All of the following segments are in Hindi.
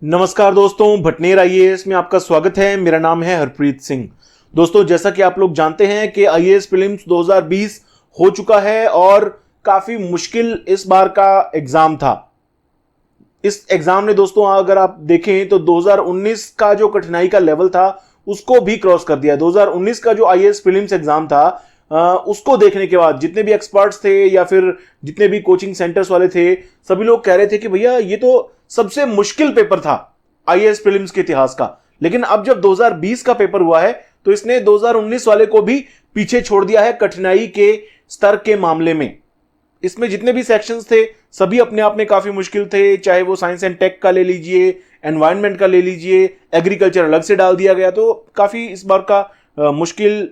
नमस्कार दोस्तों, भटनेर आईएएस में आपका स्वागत है। मेरा नाम है हरप्रीत सिंह। दोस्तों, जैसा कि आप लोग जानते हैं कि आईएएस प्रीलिम्स 2020 हो चुका है और काफी मुश्किल इस बार का एग्जाम था। इस एग्जाम ने दोस्तों अगर आप देखें तो 2019 का जो कठिनाई का लेवल था उसको भी क्रॉस कर दिया। 2019 का जो आईएएस प्रीलिम्स एग्जाम था उसको देखने के बाद जितने भी एक्सपर्ट्स थे या फिर जितने भी कोचिंग सेंटर्स वाले थे, सभी लोग कह रहे थे कि भैया ये तो सबसे मुश्किल पेपर था आईएएस प्रीलिम्स के इतिहास का। लेकिन अब जब 2020 का पेपर हुआ है तो इसने 2019 वाले को भी पीछे छोड़ दिया है कठिनाई के स्तर के मामले में। इसमें जितने भी सेक्शंस थे सभी अपने आप में काफी मुश्किल थे, चाहे वो साइंस एंड टेक का ले लीजिए, एनवायरनमेंट का ले लीजिए, एग्रीकल्चर अलग से डाल दिया गया। तो काफी इस बार का मुश्किल,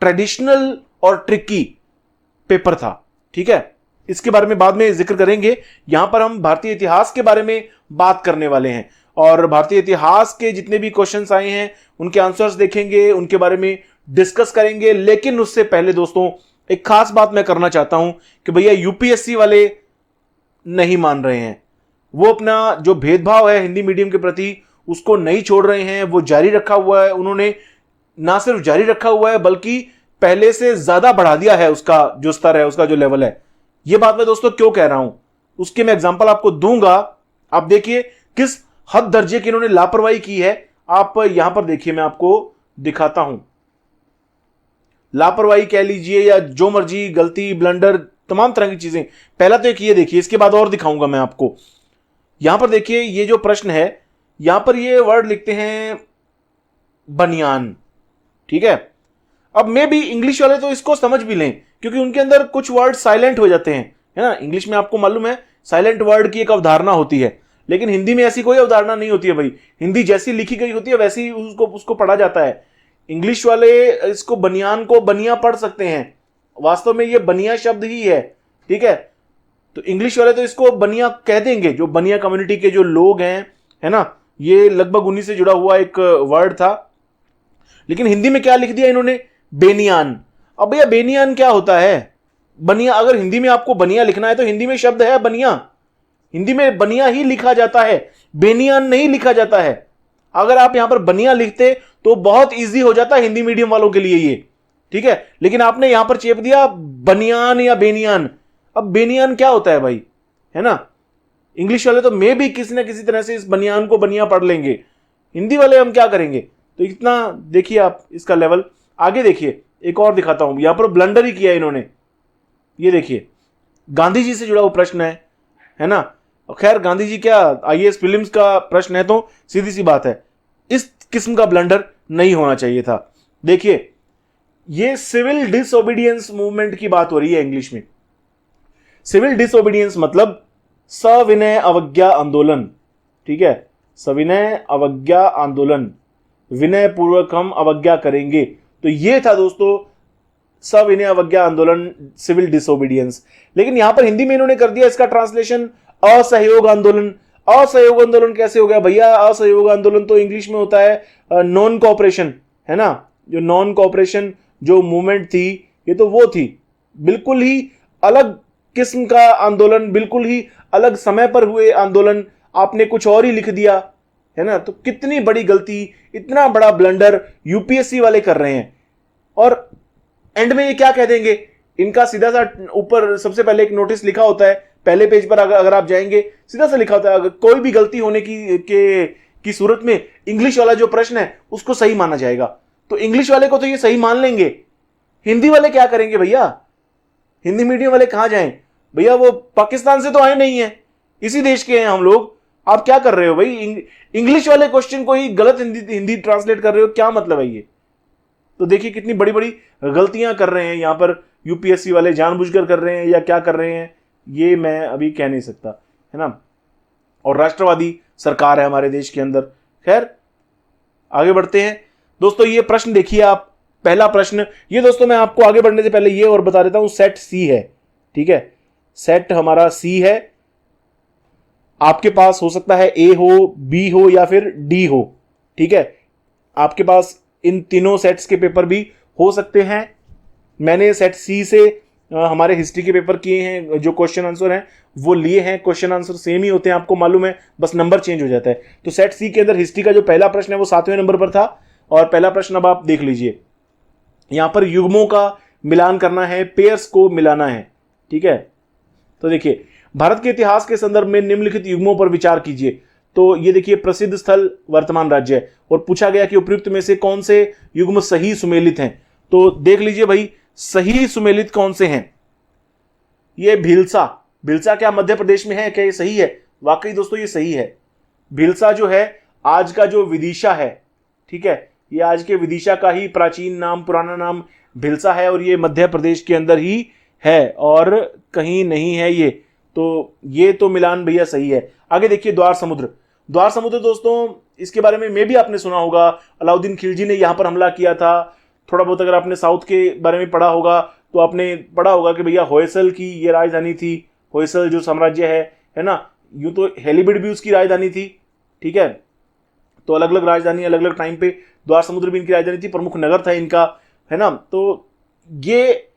ट्रेडिशनल और ट्रिकी पेपर था। ठीक है, इसके बारे में बाद में जिक्र करेंगे। यहां पर हम भारतीय इतिहास के बारे में बात करने वाले हैं और भारतीय इतिहास के जितने भी क्वेश्चंस आए हैं उनके आंसर्स देखेंगे, उनके बारे में डिस्कस करेंगे। लेकिन उससे पहले दोस्तों एक खास बात मैं करना चाहता हूं कि भैया यूपीएससी वाले नहीं मान रहे हैं। वो अपना जो भेदभाव है हिंदी मीडियम के प्रति उसको नहीं छोड़ रहे हैं, वो जारी रखा हुआ है। उन्होंने ना सिर्फ जारी रखा हुआ है बल्कि पहले से ज्यादा बढ़ा दिया है उसका जो स्तर है, उसका जो लेवल है। ये बात मैं दोस्तों क्यों कह रहा हूं उसके मैं एग्जांपल आपको दूंगा। आप देखिए किस हद दर्जे की इन्होंने लापरवाही की है। आप यहां पर देखिए, मैं आपको दिखाता हूं। लापरवाही कह लीजिए या जो मर्जी, गलती, ब्लंडर, तमाम तरह की चीजें। पहला तो एक ये देखिए, इसके बाद और दिखाऊंगा मैं आपको। यहां पर देखिए ये जो प्रश्न है, यहां पर ये वर्ड लिखते हैं बनियान। ठीक है, अब मे भी इंग्लिश वाले तो इसको समझ भी लें क्योंकि उनके अंदर कुछ वर्ड साइलेंट हो जाते हैं, है ना। इंग्लिश में आपको मालूम है साइलेंट वर्ड की एक अवधारणा होती है, लेकिन हिंदी में ऐसी कोई अवधारणा नहीं होती है भाई। हिंदी जैसी लिखी गई होती है वैसी ही उसको उसको पढ़ा जाता है। इंग्लिश वाले इसको बनियान को बनिया पढ़ सकते हैं, वास्तव में ये बनिया शब्द ही है। ठीक है, तो इंग्लिश वाले तो इसको बनिया कह देंगे। जो बनिया कम्युनिटी के जो लोग हैं, है ना, ये लगभग उन्हीं से जुड़ा हुआ एक वर्ड था। लेकिन हिंदी में क्या लिख दिया इन्होंने, बेनियान। अब भैया बेनियान क्या होता है? बनिया, अगर हिंदी में आपको बनिया लिखना है तो हिंदी में शब्द है बनिया, हिंदी में बनिया ही लिखा जाता है, बेनियान नहीं लिखा जाता है। अगर आप यहां पर बनिया लिखते तो बहुत इजी हो जाता हिंदी मीडियम वालों के लिए ये। ठीक है, लेकिन आपने यहां पर चेप दिया बनियान या बेनियान। अब बेनियान क्या होता है भाई, है ना। इंग्लिश वाले तो मे भी किसी ना किसी तरह से इस बनियान को बनिया पढ़ लेंगे, हिंदी वाले हम क्या करेंगे। तो इतना देखिए आप इसका लेवल। आगे देखिए, एक और दिखाता हूं। यहां पर ब्लंडर ही किया इन्होंने। ये देखिए, गांधी जी से जुड़ा हुआ प्रश्न है ना। खैर गांधी जी क्या, आईएएस प्रीलिम्स का प्रश्न है तो सीधी सी बात है, इस किस्म का ब्लंडर नहीं होना चाहिए था। देखिए, ये सिविल डिसओबीडियंस मूवमेंट की बात हो रही है इंग्लिश में। सिविल डिसओबीडियंस मतलब सविनय अवज्ञा आंदोलन। ठीक है, सविनय अवज्ञा आंदोलन, विनय पूर्वक हम अवज्ञा करेंगे। तो ये था दोस्तों सविनय अवज्ञा आंदोलन, सिविल डिसोबीडियंस। लेकिन यहां पर हिंदी में इन्होंने कर दिया इसका ट्रांसलेशन असहयोग आंदोलन। असहयोग आंदोलन कैसे हो गया भैया? असहयोग आंदोलन तो इंग्लिश में होता है नॉन कोऑपरेशन, है ना। जो नॉन कोऑपरेशन जो मूवमेंट थी, ये तो वो थी, बिल्कुल ही अलग किस्म का आंदोलन, बिल्कुल ही अलग समय पर हुए आंदोलन। आपने कुछ और ही लिख दिया, है ना। तो कितनी बड़ी गलती, इतना बड़ा ब्लंडर यूपीएससी वाले कर रहे हैं। और एंड में ये क्या कह देंगे, इनका सीधा सा ऊपर सबसे पहले एक नोटिस लिखा होता है, पहले पेज पर अगर आप जाएंगे सीधा सा लिखा होता है अगर कोई भी गलती होने की सूरत में इंग्लिश वाला जो प्रश्न है उसको सही माना जाएगा। तो इंग्लिश वाले को तो ये सही मान लेंगे, हिंदी वाले क्या करेंगे भैया? हिंदी मीडियम वाले कहां जाएं भैया? वो पाकिस्तान से तो आए नहीं है, इसी देश के हैं हम लोग। आप क्या कर रहे हो भाई? इंग्लिश वाले क्वेश्चन को ही गलत हिंदी ट्रांसलेट कर रहे हो, क्या मतलब है ये? तो देखिए कितनी बड़ी बड़ी गलतियां कर रहे हैं यहां पर यूपीएससी वाले, जानबूझकर कर रहे हैं या क्या कर रहे हैं ये मैं अभी कह नहीं सकता, है ना। और राष्ट्रवादी सरकार है हमारे देश के अंदर। खैर आगे बढ़ते हैं दोस्तों। ये प्रश्न देखिए आप, पहला प्रश्न ये दोस्तों, मैं आपको आगे बढ़ने से पहले ये और बता देता हूं, सेट सी है। ठीक है, सेट हमारा सी है। आपके पास हो सकता है ए हो, बी हो या फिर डी हो। ठीक है, आपके पास इन तीनों सेट्स के पेपर भी हो सकते हैं। मैंने सेट सी से हमारे हिस्ट्री के पेपर किए हैं, जो क्वेश्चन आंसर हैं वो लिए हैं, क्वेश्चन आंसर सेम ही होते हैं, आपको मालूम है, बस नंबर चेंज हो जाता है। तो सेट सी के अंदर हिस्ट्री का जो पहला प्रश्न है वो 7वें नंबर पर था, और पहला प्रश्न अब आप देख लीजिए, यहां पर युग्मों का मिलान करना है, पेयर्स को मिलाना है। ठीक है, तो देखिए, भारत के इतिहास के संदर्भ में निम्नलिखित युग्मों पर विचार कीजिए। तो ये देखिए, प्रसिद्ध स्थल, वर्तमान राज्य है, और पूछा गया कि उपयुक्त में से कौन से युग्म सही सुमेलित हैं। तो देख लीजिए भाई, सही सुमेलित कौन से हैं। ये भीलसा, भीलसा क्या मध्य प्रदेश में है क्या? ये सही है, वाकई दोस्तों ये सही है। भीलसा जो है आज का जो विदिशा है, ठीक है, ये आज के विदिशा का ही प्राचीन नाम, पुराना नाम भीलसा है, और ये मध्य प्रदेश के अंदर ही है और कहीं नहीं है ये। तो ये तो मिलान भैया सही है। आगे देखिए, द्वार समुद्र। द्वार समुद्र दोस्तों, इसके बारे में भी आपने सुना होगा, अलाउद्दीन खिलजी ने यहां पर हमला किया था। थोड़ा बहुत अगर आपने साउथ के बारे में पढ़ा होगा तो आपने पढ़ा होगा कि भैया होयसल की ये राजधानी थी, होयसल जो साम्राज्य है ना, यूं तो हेलीबिड भी उसकी राजधानी थी। ठीक है, तो अलग अलग राजधानी अलग अलग टाइम पे, द्वार समुद्र भी इनकी राजधानी थी, प्रमुख नगर था इनका, है ना। तो ये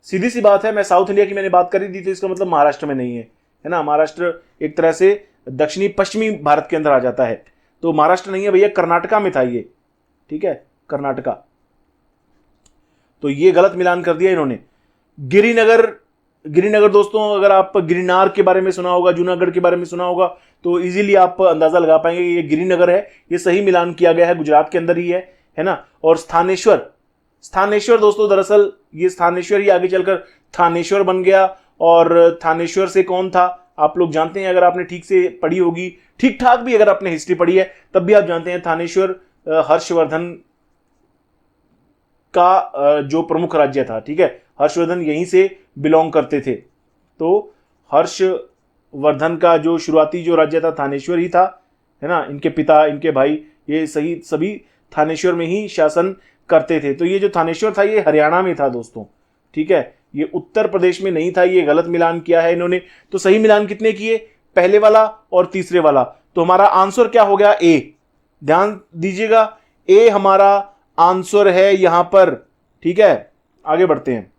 सीधी सी बात है, मैं साउथ इंडिया की मैंने बात करी थी, तो इसका मतलब महाराष्ट्र में नहीं है ना। महाराष्ट्र एक तरह से दक्षिणी पश्चिमी भारत के अंदर आ जाता है, तो महाराष्ट्र नहीं है भैया, कर्नाटका में था ये। ठीक है, कर्नाटका। तो ये गलत मिलान कर दिया इन्होंने। गिरिनगर, गिरिनगर दोस्तों, अगर आप गिरनार के बारे में सुना होगा, जूनागढ़ के बारे में सुना होगा, तो इजीली आप अंदाजा लगा पाएंगे ये गिरिनगर है। ये सही मिलान किया गया है, गुजरात के अंदर ही है ना। और स्थानेश्वर, स्थानेश्वर दोस्तों, दरअसल ये स्थानेश्वर ही आगे चलकर थानेश्वर बन गया, और थानेश्वर से कौन था आप लोग जानते हैं, अगर आपने ठीक से पढ़ी होगी, ठीक ठाक भी अगर आपने हिस्ट्री पढ़ी है तब भी आप जानते हैं, थानेश्वर हर्षवर्धन का जो प्रमुख राज्य था। ठीक है, हर्षवर्धन यहीं से बिलोंग करते थे, तो हर्षवर्धन का जो शुरुआती जो राज्य था थानेश्वर ही था, है ना। इनके पिता, इनके भाई, ये सही सभी थानेश्वर में ही शासन करते थे। तो ये जो थानेश्वर था ये हरियाणा में था दोस्तों। ठीक है, ये उत्तर प्रदेश में नहीं था, ये गलत मिलान किया है इन्होंने। तो सही मिलान कितने किए? पहले वाला और तीसरे वाला। तो हमारा आंसर क्या हो गया? ए। ध्यान दीजिएगा, ए हमारा आंसर है यहां पर। ठीक है, आगे बढ़ते हैं।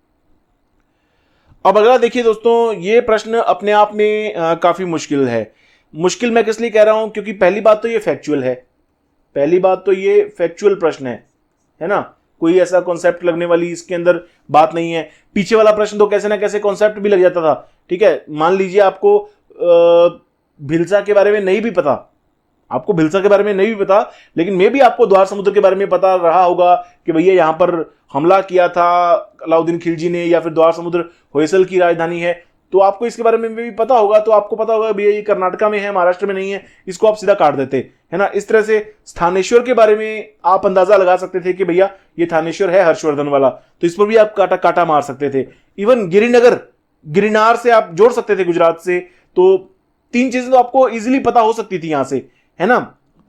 अब अगला देखिए दोस्तों, ये प्रश्न अपने आप में काफी मुश्किल है। मुश्किल मैं किस लिए कह रहा हूं, क्योंकि पहली बात तो ये फैक्चुअल है, पहली बात तो ये फैक्चुअल प्रश्न है ना। कोई ऐसा कॉन्सेप्ट लगने वाली इसके अंदर बात नहीं है। पीछे वाला प्रश्न तो कैसे ना कैसे कॉन्सेप्ट भी लग जाता था। ठीक है, मान लीजिए आपको भिलसा के बारे में नहीं भी पता, आपको भिलसा के बारे में नहीं भी पता, लेकिन मे भी आपको द्वार समुद्र के बारे में पता रहा होगा कि भैया यहां पर हमला किया था अलाउद्दीन खिलजी ने, या फिर द्वार समुद्र होयसल की राजधानी है, तो आपको इसके बारे में भी पता होगा। तो आपको पता होगा भैया ये कर्नाटका में है, महाराष्ट्र में नहीं है, इसको आप सीधा काट देते, है ना। इस तरह से स्थानेश्वर के बारे में आप अंदाजा लगा सकते थे कि भैया ये थानेश्वर है हर्षवर्धन वाला, तो इस पर भी आप काटा काटा मार सकते थे। इवन गिरिनगर, गिरनार से आप जोड़ सकते थे गुजरात से। तो तीन चीजें तो आपको इजीली पता हो सकती थी यहां से, है ना।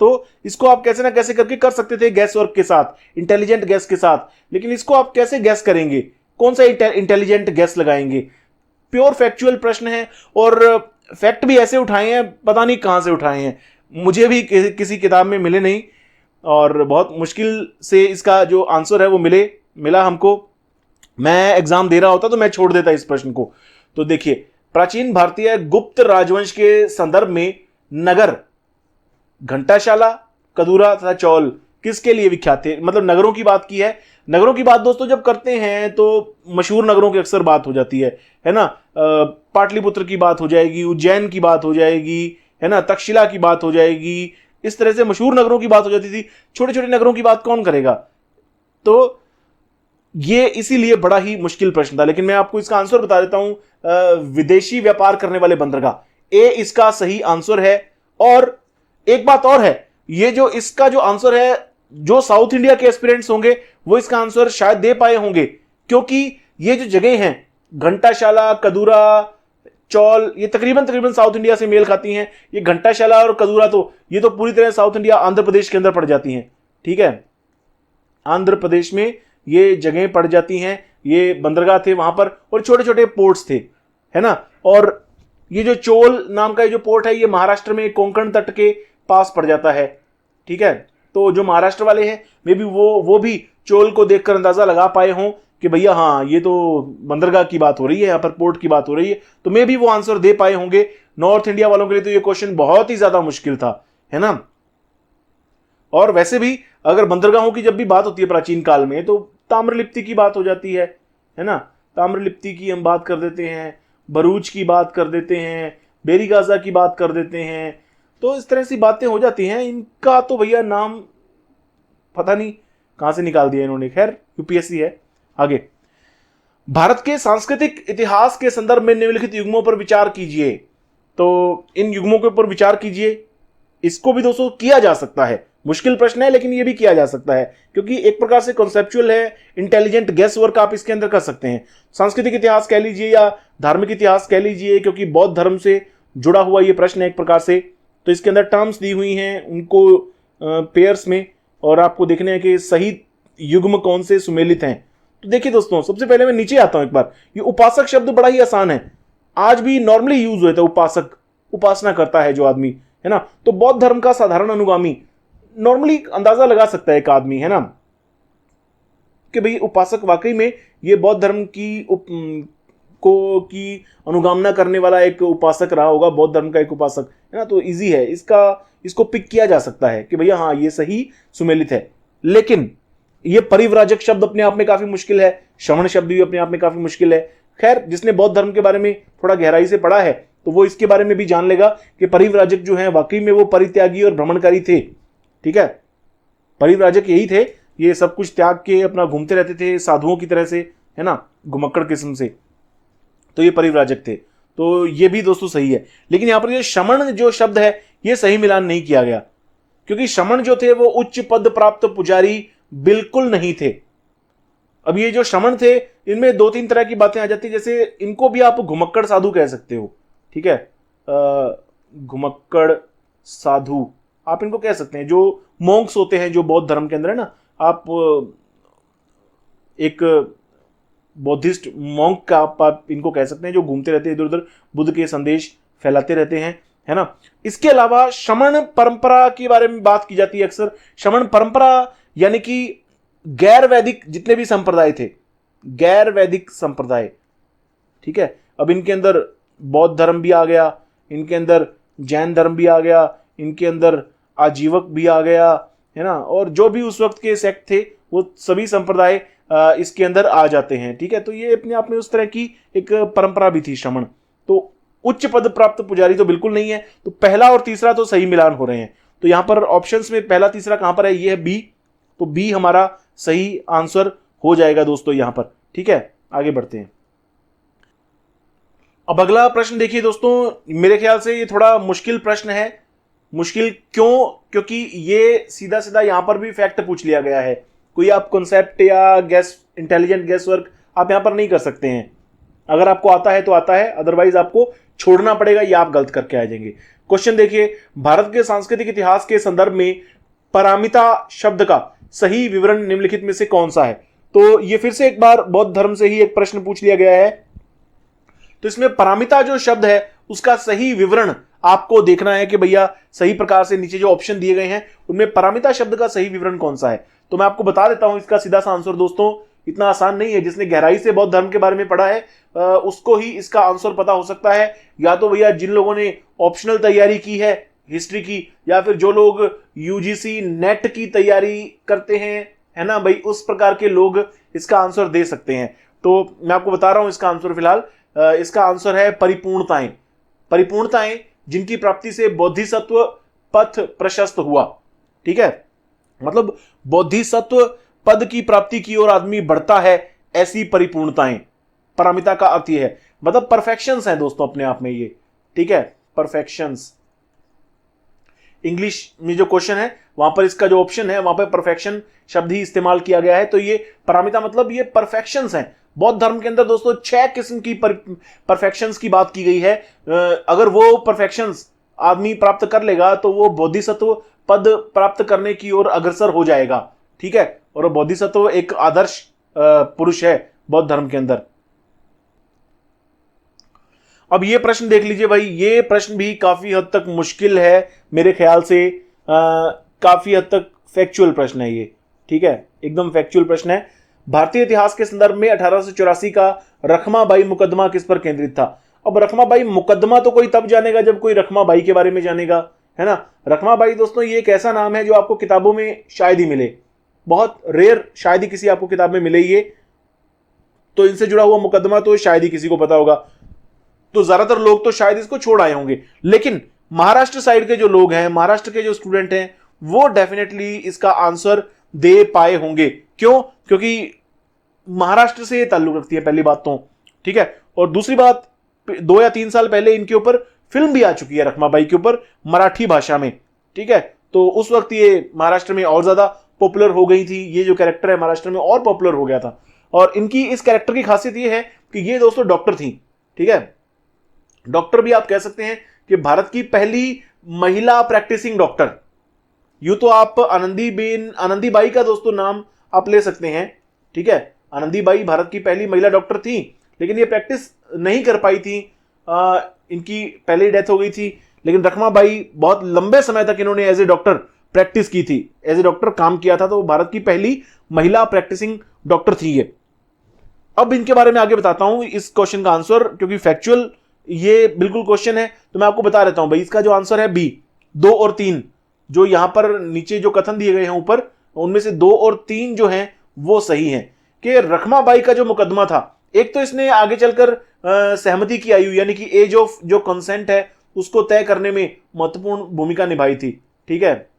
तो इसको आप कैसे ना कैसे करके कर सकते थे गैस वर्क के साथ, इंटेलिजेंट गैस के साथ। लेकिन इसको आप कैसे गैस करेंगे, कौन सा इंटेलिजेंट गैस लगाएंगे? प्योर फैक्चुअल प्रश्न है, और फैक्ट भी ऐसे उठाए हैं, पता नहीं कहां से उठाए हैं, मुझे भी किसी किताब में मिले नहीं, और बहुत मुश्किल से इसका जो आंसर है वो मिला हमको। मैं एग्जाम दे रहा होता तो मैं छोड़ देता इस प्रश्न को। तो देखिए, प्राचीन भारतीय गुप्त राजवंश के संदर्भ में नगर घंटाशाला, कदूरा तथा चौल किसके लिए विख्यात थे? मतलब नगरों की बात की है। नगरों की बात दोस्तों जब करते हैं तो मशहूर नगरों की अक्सर बात हो जाती है ना। पाटलिपुत्र की बात हो जाएगी, उज्जैन की बात हो जाएगी, है ना, तक्षशिला की बात हो जाएगी। इस तरह से मशहूर नगरों की बात हो जाती थी, छोटे छोटे नगरों की बात कौन करेगा? तो ये इसीलिए बड़ा ही मुश्किल प्रश्न था। लेकिन मैं आपको इसका आंसर बता देता हूं, विदेशी व्यापार करने वाले बंदरगाह, ए इसका सही आंसर है। और एक बात और है, ये जो इसका जो आंसर है, जो साउथ इंडिया के एस्पिरेंट्स होंगे वो इसका आंसर शायद दे पाए होंगे, क्योंकि ये जो जगह हैं घंटाशाला, कदूरा, चौल, ये तकरीबन साउथ इंडिया से मेल खाती हैं। ये घंटाशाला और कदूरा तो ये तो पूरी तरह साउथ इंडिया, आंध्र प्रदेश के अंदर पड़ जाती हैं। ठीक है, आंध्र प्रदेश में ये जगह पड़ जाती हैं, ये बंदरगाह थे वहां पर, और छोटे छोटे पोर्ट्स थे, है ना। और ये जो चोल नाम का ये जो पोर्ट है, ये महाराष्ट्र में कोंकण तट के पास पड़ जाता है। ठीक है, तो जो महाराष्ट्र वाले हैं मे बी वो भी चोल को देखकर अंदाजा लगा पाए हों कि भैया हाँ ये तो बंदरगाह की बात हो रही है, यहाँ पर पोर्ट की बात हो रही है, तो मे भी वो आंसर दे पाए होंगे। नॉर्थ इंडिया वालों के लिए तो ये क्वेश्चन बहुत ही ज्यादा मुश्किल था, है ना। और वैसे भी अगर बंदरगाहों की जब भी बात होती है प्राचीन काल में तो ताम्रलिप्ति की बात हो जाती है ना। ताम्रलिप्ति की हम बात कर देते हैं, भरूच की बात कर देते हैं, बेरी गाजा की बात कर देते हैं, तो इस तरह सी बातें हो जाती हैं। इनका तो भैया नाम पता नहीं कहां से निकाल दिया इन्होंने, खैर यूपीएससी है। आगे, भारत के सांस्कृतिक इतिहास के संदर्भ में निम्नलिखित युग्मों पर विचार कीजिए। तो इन युग्मों के ऊपर विचार कीजिए, इसको भी दोस्तों किया जा सकता है, मुश्किल प्रश्न है लेकिन ये भी किया जा सकता है क्योंकि एक प्रकार से कॉन्सेप्चुअल है, इंटेलिजेंट गेस वर्क आप इसके अंदर कर सकते हैं। सांस्कृतिक इतिहास कह लीजिए या धार्मिक इतिहास कह लीजिए, क्योंकि बौद्ध धर्म से जुड़ा हुआ ये प्रश्न है एक प्रकार से। तो इसके अंदर टर्म्स दी हुई हैं उनको पेयर्स में, और आपको देखना है कि सही युग्म कौन से सुमेलित हैं। तो देखिए दोस्तों, सबसे पहले मैं नीचे आता हूं एक बार। ये उपासक शब्द बड़ा ही आसान है, आज भी नॉर्मली यूज होता है। उपासक, उपासना करता है जो आदमी, है ना। तो बौद्ध धर्म का साधारण अनुगामी नॉर्मली अंदाजा लगा सकता है एक आदमी, है ना, कि भाई उपासक वाकई में ये बौद्ध धर्म की अनुगामना करने वाला एक उपासक रहा होगा, बौद्ध धर्म का एक उपासक, है ना। तो इजी है, इसको पिक किया जा सकता है कि भैया हाँ ये सही सुमेलित है। लेकिन ये परिव्राजक शब्द अपने आप में काफी मुश्किल है, श्रवण शब्द भी अपने आप में काफी मुश्किल है। खैर, जिसने बौद्ध धर्म के बारे में थोड़ा गहराई से पढ़ा है तो वो इसके बारे में भी जान लेगा कि परिव्राजक जो है वाकई में वो परित्यागी और भ्रमणकारी थे, ठीक है। परिव्राजक यही थे, ये सब कुछ त्याग के अपना घूमते रहते थे साधुओं की तरह से, है ना, घुमक्कड़ किस्म से, तो ये परिव्राजक थे। तो ये भी दोस्तों सही है। लेकिन यहां पर ये शमन जो शब्द है ये सही मिलान नहीं किया गया, क्योंकि शमन जो थे वो उच्च पद प्राप्त पुजारी बिल्कुल नहीं थे। अब ये जो शमन थे इनमें दो तीन तरह की बातें आ जाती है, जैसे इनको भी आप घुमक्कड़ साधु कह सकते हो, ठीक है। घुमक्कड़ साधु आप इनको कह सकते हैं, जो मोंक्स होते हैं जो बौद्ध धर्म के अंदर, है ना। आप एक बौद्धिस्ट मॉन्क का आप इनको कह सकते हैं, जो घूमते रहते हैं इधर उधर, बुद्ध के संदेश फैलाते रहते हैं, है ना। इसके अलावा शमन परंपरा के बारे में बात की जाती है अक्सर। शमन परंपरा यानी कि गैर वैदिक जितने भी संप्रदाय थे, गैर वैदिक संप्रदाय, ठीक है। अब इनके अंदर बौद्ध धर्म भी आ गया, इनके अंदर जैन धर्म भी आ गया, इनके अंदर आजीवक भी आ गया, है ना, और जो भी उस वक्त के सेक्ट थे वो सभी संप्रदाय इसके अंदर आ जाते हैं, ठीक है। तो ये अपने आप में उस तरह की एक परंपरा भी थी श्रमण। तो उच्च पद प्राप्त पुजारी तो बिल्कुल नहीं है। तो पहला और तीसरा तो सही मिलान हो रहे हैं। तो यहां पर ऑप्शंस में पहला तीसरा कहां पर है, ये है बी। तो बी हमारा सही आंसर हो जाएगा दोस्तों यहां पर, ठीक है। आगे बढ़ते हैं। अब अगला प्रश्न देखिए दोस्तों, मेरे ख्याल से ये थोड़ा मुश्किल प्रश्न है। मुश्किल क्यों? क्योंकि ये सीधा सीधा यहां पर भी फैक्ट पूछ लिया गया है। कोई आप कॉन्सेप्ट या गैस इंटेलिजेंट गैस वर्क आप यहां पर नहीं कर सकते हैं। अगर आपको आता है तो आता है, अदरवाइज आपको छोड़ना पड़ेगा या आप गलत करके आ जाएंगे। क्वेश्चन देखिए, भारत के सांस्कृतिक इतिहास के संदर्भ में पारमिता शब्द का सही विवरण निम्नलिखित में से कौन सा है? तो ये फिर से एक बार बौद्ध धर्म से ही एक प्रश्न पूछ लिया गया है। तो इसमें पारमिता जो शब्द है उसका सही विवरण आपको देखना है कि भैया सही प्रकार से नीचे जो ऑप्शन दिए गए हैं उनमें पारमिता शब्द का सही विवरण कौन सा है। तो मैं आपको बता देता हूं इसका सीधा सा आंसर दोस्तों, इतना आसान नहीं है। जिसने गहराई से बौद्ध धर्म के बारे में पढ़ा है उसको ही इसका आंसर पता हो सकता है। या तो भैया जिन लोगों ने ऑप्शनल तैयारी की है हिस्ट्री की, या फिर जो लोग यूजीसी नेट की तैयारी करते हैं, है ना भाई, उस प्रकार के लोग इसका आंसर दे सकते हैं। तो मैं आपको बता रहा हूं इसका आंसर फिलहाल। इसका आंसर है परिपूर्णताएं। परिपूर्णताएं जिनकी प्राप्ति से बोधिसत्व पथ प्रशस्त हुआ, ठीक है। मतलब बोधिसत्व पद की प्राप्ति की ओर आदमी बढ़ता है, ऐसी परिपूर्णताएं। पारमिता का अर्थ यह है, मतलब परफेक्शंस हैं दोस्तों अपने आप में ये, ठीक है, परफेक्शंस। इंग्लिश में जो क्वेश्चन है वहां पर इसका जो ऑप्शन है वहां पर परफेक्शन शब्द ही इस्तेमाल किया गया है। तो ये पारमिता मतलब ये परफेक्शंस हैं। बौद्ध धर्म के अंदर दोस्तों 6 किस्म की परफेक्शंस की बात की गई है। अगर वो परफेक्शंस आदमी प्राप्त कर लेगा तो वो बोधिसत्व पद प्राप्त करने की ओर अग्रसर हो जाएगा, ठीक है। और बोधिसत्व एक आदर्श पुरुष है बौद्ध धर्म के अंदर। अब ये प्रश्न देख लीजिए भाई, ये प्रश्न भी काफी हद तक मुश्किल है मेरे ख्याल से। काफी हद तक फैक्चुअल प्रश्न है ये, ठीक है, एकदम फैक्चुअल प्रश्न है। भारतीय इतिहास के संदर्भ में 1884 का रखमाबाई मुकदमा किस पर केंद्रित था? अब रखमाबाई मुकदमा तो कोई तब जानेगा जब कोई रखमाबाई के बारे में जानेगा, है ना। रखमाबाई दोस्तों ये एक ऐसा नाम है जो आपको किताबों में शायद ही मिले, बहुत रेयर, शायद ही किसी आपको किताब में मिले ये, तो इनसे जुड़ा हुआ मुकदमा तो शायद ही किसी को पता होगा, तो ज्यादातर लोग तो शायद इसको छोड़ आए होंगे। लेकिन महाराष्ट्र साइड के जो लोग हैं, महाराष्ट्र के जो स्टूडेंट हैं, वो डेफिनेटली इसका आंसर दे पाए होंगे। क्यों? क्योंकि महाराष्ट्र से ये ताल्लुक रखती है, पहली बात तो, ठीक है। और दूसरी बात, 2 या 3 साल पहले इनके ऊपर फिल्म भी आ चुकी है रखमाबाई के ऊपर, मराठी भाषा में, ठीक है। तो उस वक्त ये महाराष्ट्र में और ज्यादा पॉपुलर हो गई थी, ये जो कैरेक्टर है महाराष्ट्र में और पॉपुलर हो गया था। और इनकी इस कैरेक्टर की खासियत ये है कि ये दोस्तों डॉक्टर थी, ठीक है। डॉक्टर भी आप कह सकते हैं कि भारत की पहली महिला प्रैक्टिसिंग डॉक्टर। यूं तो आप आनंदीबाई का दोस्तों नाम आप ले सकते हैं, ठीक है। आनंदीबाई भारत की पहली महिला डॉक्टर थी, लेकिन ये प्रैक्टिस नहीं कर पाई थी, इनकी पहले डेथ हो गई थी। लेकिन रखमाबाई बहुत लंबे समय तक इन्होंने एज ए डॉक्टर प्रैक्टिस की थी, एज ए डॉक्टर काम किया था, तो भारत की पहली महिला प्रैक्टिसिंग डॉक्टर थी ये। अब इनके बारे में आगे बताता हूं इस क्वेश्चन का आंसर, क्योंकि फैक्चुअल ये बिल्कुल क्वेश्चन है, तो मैं आपको बता देता हूं भाई। इसका जो आंसर है बी, 2 और 3, जो यहां पर नीचे जो कथन दिए गए हैं ऊपर, उनमें से 2 और 3 जो हैं वो सही हैं। कि रखमाबाई का जो मुकदमा था, एक तो इसने आगे चलकर सहमति की आयु यानी कि एज ऑफ जो कंसेंट है उसको तय करने में महत्वपूर्ण भूमिका निभाई थी, ठीक है।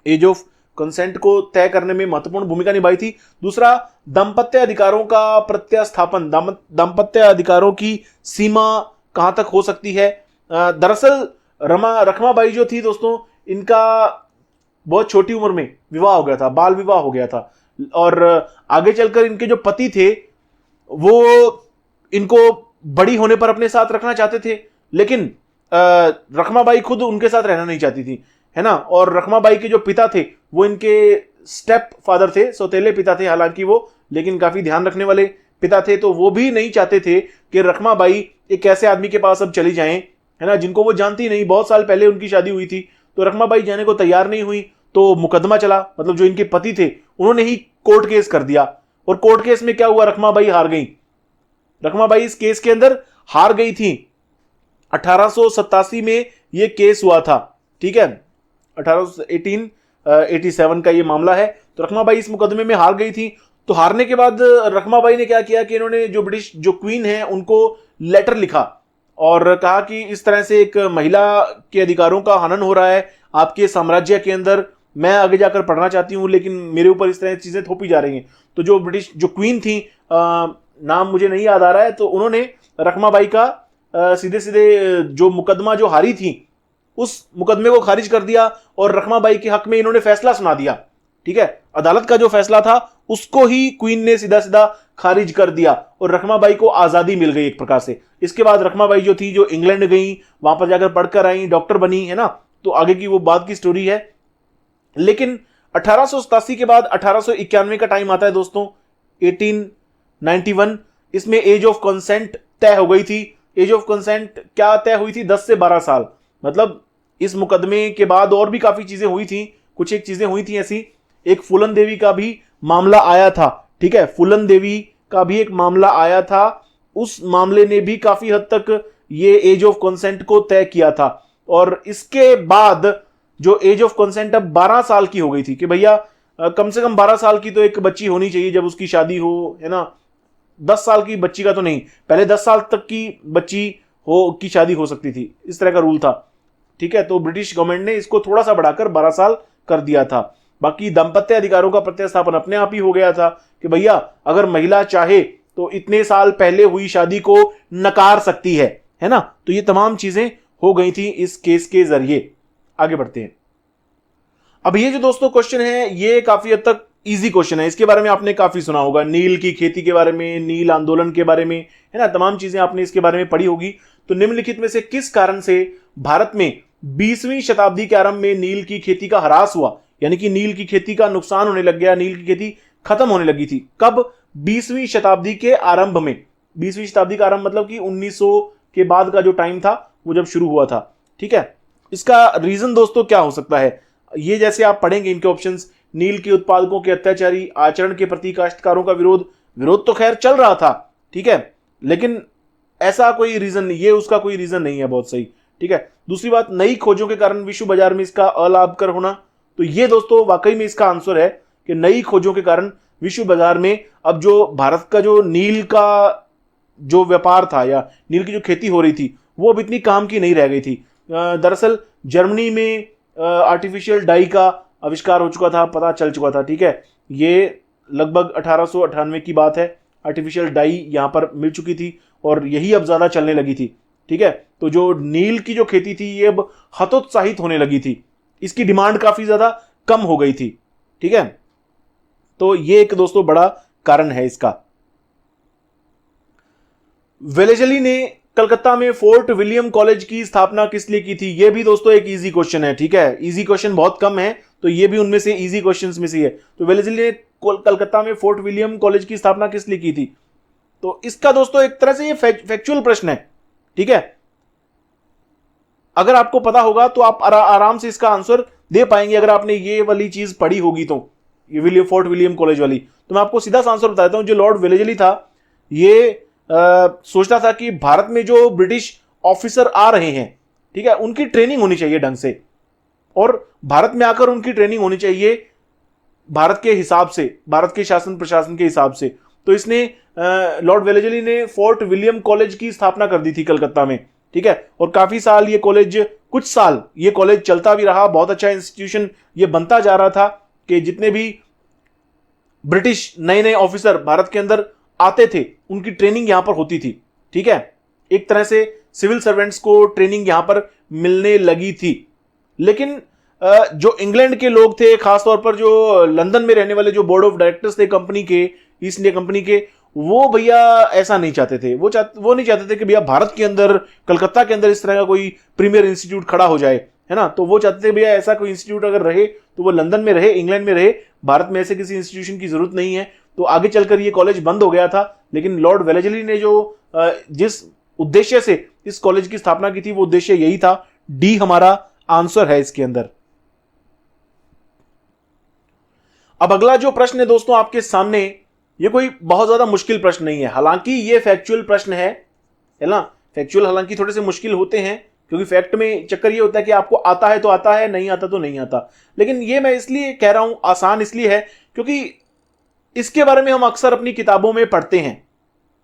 एज ऑफ कंसेंट को तय करने में महत्वपूर्ण भूमिका निभाई थी। दूसरा, दाम्पत्य अधिकारों का प्रत्यास्थापन, दाम्पत्य अधिकारों की सीमा कहां तक हो सकती है। दरअसल रखमाबाई जो थी दोस्तों, इनका बहुत छोटी उम्र में विवाह हो गया था, बाल विवाह हो गया था, और आगे चलकर इनके जो पति थे वो इनको बड़ी होने पर अपने साथ रखना चाहते थे, लेकिन रखमाबाई खुद उनके साथ रहना नहीं चाहती थी, है ना। और रखमाबाई के जो पिता थे वो इनके स्टेप फादर थे, सौतेले पिता थे हालांकि वो, लेकिन काफी ध्यान रखने वाले पिता थे। तो वो भी नहीं चाहते थे कि रखमाबाई एक ऐसे आदमी के पास अब चली जाएं, है ना, जिनको वो जानती नहीं, बहुत साल पहले उनकी शादी हुई थी। तो रखमाबाई जाने को तैयार नहीं हुई, तो मुकदमा चला, मतलब जो इनके पति थे उन्होंने ही कोर्ट केस कर दिया। और कोर्ट केस में क्या हुआ, रखमाबाई हार गई। रखमाबाई इस केस के अंदर हार गई थी। 1887 में ये केस हुआ था, ठीक है। 1887 का ये मामला है। तो रखमाबाई इस मुकदमे में हार गई थी। तो हारने के बाद रखमाबाई ने क्या किया कि इन्होंने जो ब्रिटिश जो क्वीन है उनको लेटर लिखा और कहा कि इस तरह से एक महिला के अधिकारों का हनन हो रहा है आपके साम्राज्य के अंदर, मैं आगे जाकर पढ़ना चाहती हूं लेकिन मेरे ऊपर इस तरह की चीजें थोपी जा रही हैं। तो जो ब्रिटिश जो क्वीन थी, नाम मुझे नहीं याद आ रहा है, तो उन्होंने रखमाबाई का सीधे सीधे जो मुकदमा जो हारी थी उस मुकदमे को खारिज कर दिया और रखमाबाई के हक में इन्होंने फैसला सुना दिया, ठीक है। अदालत का जो फैसला था उसको ही क्वीन ने सीधा सीधा खारिज कर दिया और रखमाबाई को आजादी मिल गई एक प्रकार से। इसके बाद रखमाबाई जो थी, जो इंग्लैंड गई, वहां पर जाकर पढ़कर आई, डॉक्टर बनी, है ना। तो आगे की वो बात की स्टोरी है। लेकिन 1887 के बाद 1891 का टाइम आता है दोस्तों, 1891। इसमें एज ऑफ कंसेंट तय हो गई थी। एज ऑफ कंसेंट क्या तय हुई थी, 10 से 12 साल। मतलब इस मुकदमे के बाद और भी काफी चीजें हुई थी, कुछ एक चीजें हुई थी ऐसी। एक फूलन देवी का भी मामला आया था, ठीक है। फूलन देवी का भी एक मामला आया था, उस मामले ने भी काफी हद तक ये एज ऑफ कंसेंट को तय किया था। और इसके बाद जो एज ऑफ कंसेंट अब 12 साल की हो गई थी कि भैया कम से कम 12 साल की तो एक बच्ची होनी चाहिए जब उसकी शादी हो, है ना। 10 साल की बच्ची का तो नहीं, पहले 10 साल तक की बच्ची हो की शादी हो सकती थी, इस तरह का रूल था, ठीक है। तो ब्रिटिश गवर्नमेंट ने इसको थोड़ा सा बढ़ाकर 12 साल कर दिया था। बाकी दाम्पत्य अधिकारों का प्रतिस्थापन अपने आप ही हो गया था कि भैया अगर महिला चाहे तो इतने साल पहले हुई शादी को नकार सकती है ना। तो ये तमाम चीजें हो गई थी इस केस के जरिए। आगे बढ़ते हैं। अब ये जो दोस्तों क्वेश्चन है ये काफी हद तक इजी क्वेश्चन है, इसके बारे में आपने काफी सुना होगा, नील की खेती के बारे में, नील आंदोलन के बारे में, है ना, तमाम चीजें आपने इसके बारे में पढ़ी होगी। तो निम्नलिखित में से किस कारण से भारत में 20वीं शताब्दी के आरंभ में नील की खेती का ह्रास हुआ, यानी कि नील की खेती का नुकसान होने लग गया, नील की खेती खत्म होने लगी थी? कब? 20वीं शताब्दी के आरंभ में। 20वीं शताब्दी का आरंभ मतलब कि 1900 के बाद का जो टाइम था वो जब शुरू हुआ था, ठीक है। इसका रीजन दोस्तों क्या हो सकता है, ये जैसे आप पढ़ेंगे इनके ऑप्शंस, नील के उत्पादकों के अत्याचारी आचरण के प्रति काश्तकारों का विरोध तो खैर चल रहा था, ठीक है, लेकिन ऐसा कोई रीजन नहीं, ये उसका कोई रीजन नहीं है। बहुत सही, ठीक है। दूसरी बात, नई खोजों के कारण विश्व बाजार में इसका अलाभकर होना, तो ये दोस्तों वाकई में इसका आंसर है कि नई खोजों के कारण विश्व बाजार में अब जो भारत का जो नील का जो व्यापार था या नील की जो खेती हो रही थी वो अब इतनी काम की नहीं रह गई थी। दरअसल जर्मनी में आर्टिफिशियल डाई का आविष्कार हो चुका था, पता चल चुका था, ठीक है। ये लगभग 1898 की बात है, आर्टिफिशियल डाई यहाँ पर मिल चुकी थी और यही अब ज्यादा चलने लगी थी, ठीक है। तो जो नील की जो खेती थी ये अब हतोत्साहित होने लगी थी, इसकी डिमांड काफी ज्यादा कम हो गई थी, ठीक है। तो ये एक दोस्तों बड़ा कारण है इसका। वेलेजली ने कलकत्ता में फोर्ट विलियम कॉलेज की स्थापना किस लिए की थी? ये भी दोस्तों एक इजी क्वेश्चन है, ठीक है। इजी क्वेश्चन बहुत कम है, तो ये भी उनमें से इजी क्वेश्चंस में से है। तो वेलेजली ने कलकत्ता में फोर्ट विलियम कॉलेज की स्थापना किस लिए की थी? तो इसका दोस्तों एक तरह से ये फैक्चुअल प्रश्न है, ठीक है। अगर आपको पता होगा तो आप आराम से इसका आंसर दे पाएंगे अगर आपने ये वाली चीज पढ़ी होगी तो, ये फोर्ट विलियम कॉलेज वाली। तो मैं आपको सीधा सा आंसर बताता हूं। जो लॉर्ड वेलेजली था ये सोचता था कि भारत में जो ब्रिटिश ऑफिसर आ रहे हैं, ठीक है, उनकी ट्रेनिंग होनी चाहिए ढंग से, और भारत में आकर उनकी ट्रेनिंग होनी चाहिए भारत के हिसाब से, भारत के शासन प्रशासन के हिसाब से। तो इसने लॉर्ड वेलेजली ने फोर्ट विलियम कॉलेज की स्थापना कर दी थी कलकत्ता में, ठीक है। और काफी साल ये कॉलेज, कुछ साल ये कॉलेज चलता भी रहा, बहुत अच्छा इंस्टीट्यूशन ये बनता जा रहा था कि जितने भी ब्रिटिश नए नए ऑफिसर भारत के अंदर आते थे उनकी ट्रेनिंग यहां पर होती थी, ठीक है। एक तरह से सिविल सर्वेंट्स को ट्रेनिंग यहां पर मिलने लगी थी। लेकिन जो इंग्लैंड के लोग थे, खासतौर पर जो लंदन में रहने वाले जो बोर्ड ऑफ डायरेक्टर्स थे कंपनी के, ईस्ट इंडिया कंपनी के, वो भैया ऐसा नहीं चाहते थे। वो नहीं चाहते थे कि भैया भारत के अंदर, कलकत्ता के अंदर इस तरह का कोई प्रीमियर इंस्टीट्यूट खड़ा हो जाए, है ना। तो वो चाहते थे भैया ऐसा कोई इंस्टीट्यूट अगर रहे तो वो लंदन में रहे, इंग्लैंड में रहे, भारत में ऐसे किसी इंस्टीट्यूशन की जरूरत नहीं है। तो आगे चलकर ये कॉलेज बंद हो गया था, लेकिन लॉर्ड वेलेजली ने जो जिस उद्देश्य से इस कॉलेज की स्थापना की थी वो उद्देश्य यही था। डी हमारा आंसर है इसके अंदर। अब अगला जो प्रश्न है दोस्तों आपके सामने, ये कोई बहुत ज्यादा मुश्किल प्रश्न नहीं है, हालांकि ये फैक्चुअल प्रश्न है ना। फैक्चुअल हालांकि थोड़े से मुश्किल होते हैं, क्योंकि फैक्ट में चक्कर ये होता है कि आपको आता है तो आता है, नहीं आता तो नहीं आता। लेकिन ये मैं इसलिए कह रहा हूं आसान इसलिए है क्योंकि इसके बारे में हम अक्सर अपनी किताबों में पढ़ते हैं,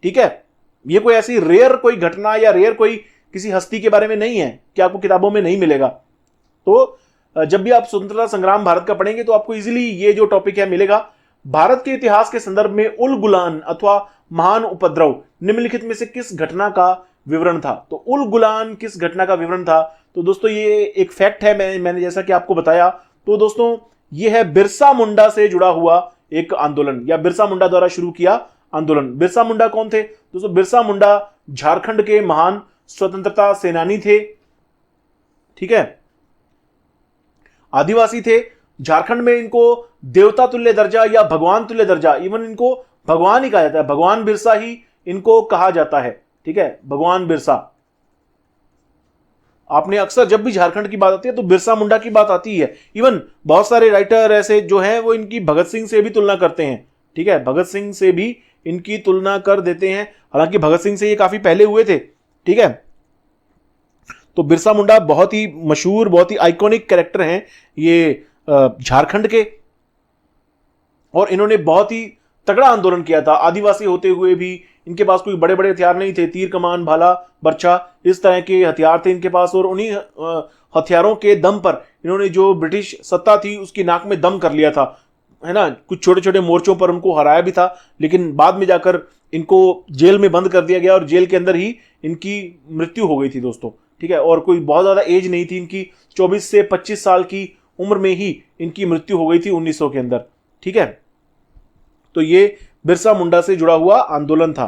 ठीक है। ये कोई ऐसी रेयर कोई घटना या रेयर कोई किसी हस्ती के बारे में नहीं है कि आपको किताबों में नहीं मिलेगा। तो जब भी आप स्वतंत्रता संग्राम भारत का पढ़ेंगे तो आपको इजीली ये जो टॉपिक है मिलेगा। भारत के इतिहास के संदर्भ में उल गुलान अथवा महान उपद्रव निम्नलिखित में से किस घटना का विवरण था? तो उल गुलान किस घटना का विवरण था? तो दोस्तों ये एक फैक्ट है, मैंने जैसा कि आपको बताया। तो दोस्तों ये है बिरसा मुंडा से जुड़ा हुआ एक आंदोलन, या बिरसा मुंडा द्वारा शुरू किया आंदोलन। बिरसा मुंडा कौन थे दोस्तों? बिरसा मुंडा झारखंड के महान स्वतंत्रता सेनानी थे, ठीक है, आदिवासी थे। झारखंड में इनको देवता तुल्य दर्जा या भगवान तुल्य दर्जा, इवन इनको भगवान ही कहा जाता है, भगवान बिरसा ही इनको कहा जाता है, ठीक है, भगवान बिरसा। आपने अक्सर जब भी झारखंड की बात आती है तो बिरसा मुंडा की बात आती है। इवन बहुत सारे राइटर ऐसे जो हैं वो इनकी भगत सिंह से भी तुलना करते हैं, ठीक है, भगत सिंह से भी इनकी तुलना कर देते हैं, हालांकि भगत सिंह से ये काफी पहले हुए थे, ठीक है। तो बिरसा मुंडा बहुत ही मशहूर, बहुत ही आइकॉनिक कैरेक्टर हैं ये झारखंड के, और इन्होंने बहुत ही तगड़ा आंदोलन किया था। आदिवासी होते हुए भी इनके पास कोई बड़े बड़े हथियार नहीं थे, तीर कमान भाला बर्छा इस तरह के हथियार थे इनके पास, और उन्हीं हथियारों के दम पर इन्होंने जो ब्रिटिश सत्ता थी उसकी नाक में दम कर लिया था, है ना। कुछ छोटे छोटे मोर्चों पर उनको हराया भी था, लेकिन बाद में जाकर इनको जेल में बंद कर दिया गया और जेल के अंदर ही इनकी मृत्यु हो गई थी दोस्तों, ठीक है। और कोई बहुत ज्यादा एज नहीं थी इनकी, 24 से 25 साल की उम्र में ही इनकी मृत्यु हो गई थी 1900 के अंदर, ठीक है। तो ये बिरसा मुंडा से जुड़ा हुआ आंदोलन था।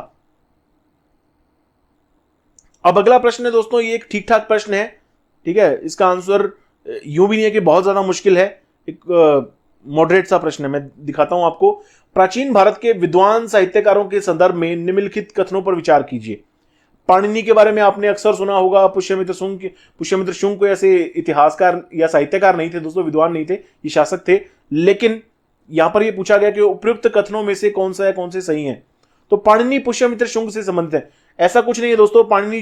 अब अगला प्रश्न है दोस्तों, ये एक ठीक ठाक प्रश्न है, ठीक है। इसका आंसर यूं भी नहीं है कि बहुत ज्यादा मुश्किल है, एक मॉडरेट सा प्रश्न है। मैं दिखाता हूं आपको। प्राचीन भारत के विद्वान साहित्यकारों के संदर्भ में निम्नलिखित कथनों पर विचार कीजिए। पाणिनि के बारे में आपने अक्सर सुना होगा। पुष्यमित्र शुंग को ऐसे इतिहासकार या साहित्यकार नहीं थे दोस्तों, विद्वान नहीं थे, ये शासक थे, लेकिन यहां पर ये पूछा गया कि उपयुक्त कथनों में से कौन सा है, कौन से सही है। तो पाणिनि पुष्यमित्र शुंग से संबंधित है, ऐसा कुछ नहीं है दोस्तों। पाणिनि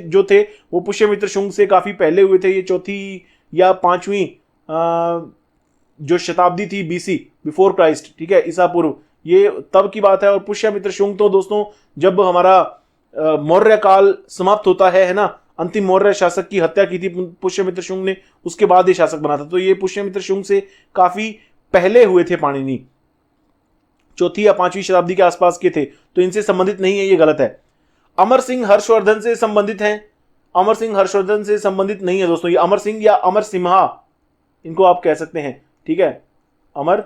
जो थे वो पुष्यमित्र शुंग से काफी पहले हुए थे। ये चौथी या पांचवी जो शताब्दी थी बीसी, बिफोर क्राइस्ट, ठीक है, ईसा पूर्व, ये तब की बात है। और पुष्यमित्र शुंग तो दोस्तों जब हमारा मौर्य काल समाप्त होता है ना, अंतिम मौर्य शासक की हत्या की थी पुष्यमित्र शुंग ने, उसके बाद ये शासक बना था। तो ये पुष्यमित्र शुंग से काफी पहले हुए थे पाणिनि, चौथी या पांचवी शताब्दी के आसपास के थे, तो इनसे संबंधित नहीं है, ये गलत है। अमर सिंह हर्षवर्धन से संबंधित हैं, अमर सिंह हर्षवर्धन से संबंधित नहीं है दोस्तों। ये अमर सिंह या अमर सिम्हा इनको आप कह सकते हैं, ठीक है, अमर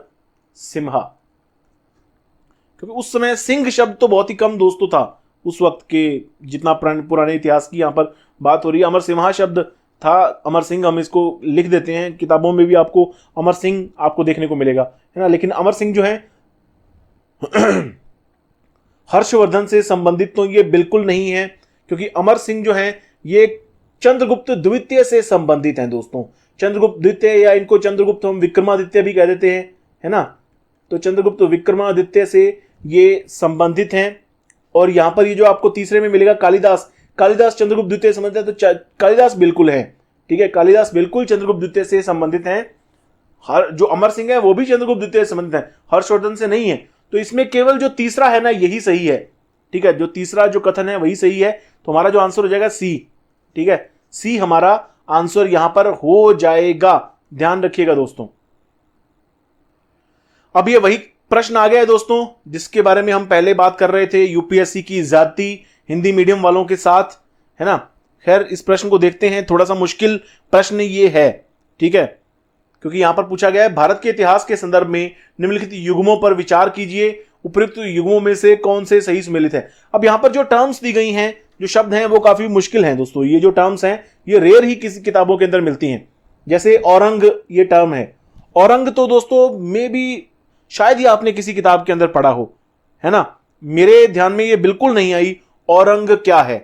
सिम्हा, क्योंकि उस समय सिंह शब्द तो बहुत ही कम दोस्तों था उस वक्त के, जितना पुराने इतिहास की यहां पर बात हो रही है। अमर सिम्हा शब्द था, अमर सिंह हम इसको लिख देते हैं, किताबों में भी आपको अमर सिंह आपको देखने को मिलेगा, है ना। लेकिन अमर सिंह जो है हर्षवर्धन से संबंधित तो ये बिल्कुल नहीं है, क्योंकि अमर सिंह जो है ये चंद्रगुप्त द्वितीय से संबंधित हैं दोस्तों। चंद्रगुप्त द्वितीय, या इनको चंद्रगुप्त हम विक्रमादित्य भी कह देते हैं, है ना। तो चंद्रगुप्त विक्रमादित्य से ये संबंधित हैं। और यहां पर ये जो आपको तीसरे में मिलेगा कालिदास, कालिदास चंद्रगुप्त द्वितीय से संबंधित है, तो कालिदास बिल्कुल है, ठीक है, कालिदास बिल्कुल चंद्रगुप्त द्वितीय से संबंधित हैं। जो अमर सिंह है वो भी चंद्रगुप्त द्वितीय से संबंधित है, हर्षवर्धन से नहीं है। तो इसमें केवल जो तीसरा है ना यही सही है, ठीक है, जो तीसरा जो कथन है वही सही है। तो हमारा जो आंसर हो जाएगा सी, ठीक है, सी हमारा आंसर यहां पर हो जाएगा, ध्यान रखिएगा दोस्तों। अब ये वही प्रश्न आ गया है दोस्तों जिसके बारे में हम पहले बात कर रहे थे, यूपीएससी की ज्यादती हिंदी मीडियम वालों के साथ, है ना। खैर इस प्रश्न को देखते हैं, थोड़ा सा मुश्किल प्रश्न ये है, ठीक है, क्योंकि यहां पर पूछा गया है भारत के इतिहास के संदर्भ में निम्नलिखित युग्मों पर विचार कीजिए, उपयुक्त युग्मों में से कौन से सही सम्मिलित है। अब यहां पर जो टर्म्स दी गई हैं, जो शब्द हैं, वो काफी मुश्किल हैं दोस्तों। ये जो टर्म्स हैं ये रेयर ही किसी किताबों के अंदर मिलती हैं। जैसे औरंग ये टर्म है, औरंग तो दोस्तों मे भी शायद ही आपने किसी किताब के अंदर पढ़ा हो, है ना। मेरे ध्यान में ये बिल्कुल नहीं आई औरंग क्या है,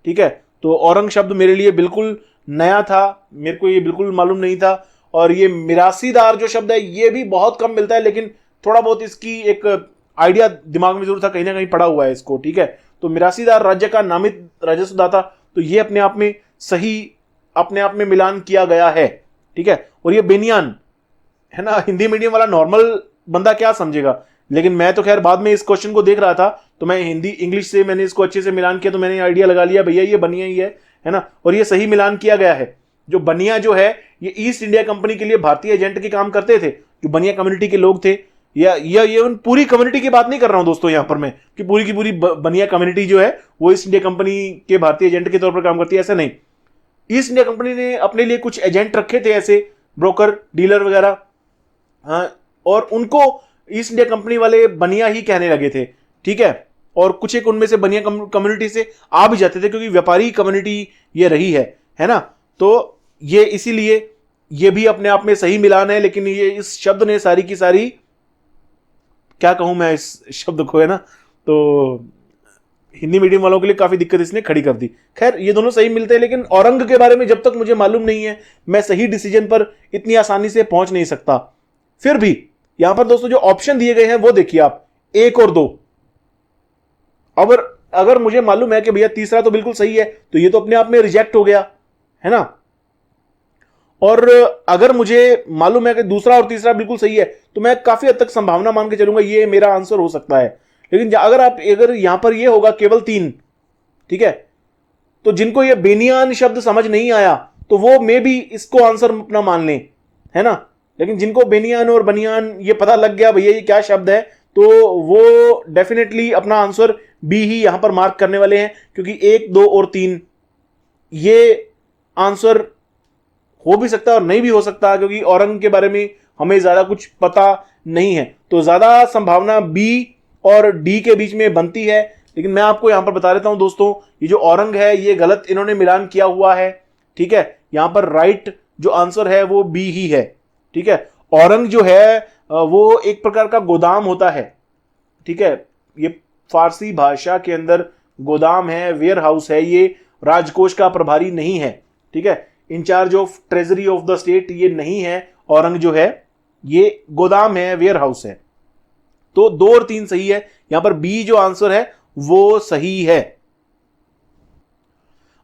ठीक है। तो औरंग शब्द मेरे लिए बिल्कुल नया था, मेरे को ये बिल्कुल मालूम नहीं था। और ये मिरासीदार जो शब्द है ये भी बहुत कम मिलता है, लेकिन थोड़ा बहुत इसकी एक आइडिया दिमाग में जरूर था, कहीं ना कहीं पढ़ा हुआ है इसको, ठीक है। तो मिरासीदार राज्य का नामित राजस्वदाता, तो ये अपने आप में सही, अपने आप में मिलान किया गया है, ठीक है। और ये बेनियान, है ना, हिंदी मीडियम वाला नॉर्मल बंदा क्या समझेगा, लेकिन मैं तो खैर बाद में इस क्वेश्चन को देख रहा था, तो मैं हिंदी इंग्लिश से मैंने इसको अच्छे से मिलान किया, तो मैंने आइडिया लगा लिया भैया ये बनिया ही है ना। और ये सही मिलान किया गया है। जो बनिया जो है ये ईस्ट इंडिया कंपनी के लिए भारतीय एजेंट के काम करते थे, जो बनिया कम्युनिटी के लोग थे, या ये उन पूरी कम्युनिटी की बात नहीं कर रहा हूं दोस्तों यहां पर मैं, कि पूरी की पूरी बनिया कम्युनिटी जो है वो ईस्ट इंडिया कंपनी के भारतीय एजेंट के तौर पर काम करती है, ऐसा नहीं। ईस्ट इंडिया कंपनी ने अपने लिए कुछ एजेंट रखे थे, ऐसे ब्रोकर, डीलर वगैरह, हाँ, और उनको ईस्ट इंडिया कंपनी वाले बनिया ही कहने लगे थे, ठीक है। और कुछ एक उनमें से बनिया कम्युनिटी से आ भी जाते थे, क्योंकि व्यापारी कम्युनिटी ये रही है ना। तो ये इसीलिए ये भी अपने आप में सही मिलान है, लेकिन ये इस शब्द ने सारी की सारी, क्या कहूं मैं इस शब्द को, है ना, तो हिंदी मीडियम वालों के लिए काफी दिक्कत इसने खड़ी कर दी। खैर ये दोनों सही मिलते हैं, लेकिन औरंग के बारे में जब तक मुझे मालूम नहीं है मैं सही डिसीजन पर इतनी आसानी से पहुंच नहीं सकता। फिर भी यहां पर दोस्तों जो ऑप्शन दिए गए हैं वो देखिए आप, 1 और 2। अगर मुझे मालूम है कि भैया तीसरा तो बिल्कुल सही है, तो ये तो अपने आप में रिजेक्ट हो गया, है ना। और अगर मुझे मालूम है कि दूसरा और तीसरा बिल्कुल सही है, तो मैं काफी हद तक संभावना मान के चलूंगा ये मेरा आंसर हो सकता है। लेकिन अगर यहां पर ये होगा केवल 3, ठीक है, तो जिनको ये बेनियान शब्द समझ नहीं आया तो वो मे भी इसको आंसर अपना मान लें, है ना। लेकिन जिनको बेनियान और बनियान ये पता लग गया भैया ये क्या शब्द है, तो वो डेफिनेटली अपना आंसर बी ही यहां पर मार्क करने वाले हैं, क्योंकि 1, 2 और 3 ये आंसर हो भी सकता है और नहीं भी हो सकता, क्योंकि औरंग के बारे में हमें ज्यादा कुछ पता नहीं है। तो ज्यादा संभावना बी और डी के बीच में बनती है। लेकिन मैं आपको यहां पर बता देता हूं दोस्तों, ये जो औरंग है ये गलत इन्होंने मिलान किया हुआ है, ठीक है। यहां पर राइट जो आंसर है वो बी ही है, ठीक है। औरंग जो है वो एक प्रकार का गोदाम होता है, ठीक है। ये फारसी भाषा के अंदर गोदाम है, वेयर हाउस है, ये राजकोष का प्रभारी नहीं है, ठीक है। Incharge of treasury of the state ये नहीं है औरंग जो है, ये गोदाम है, वेयर हाउस है। तो 2 और 3 सही है, यहां पर बी जो आंसर है वो सही है।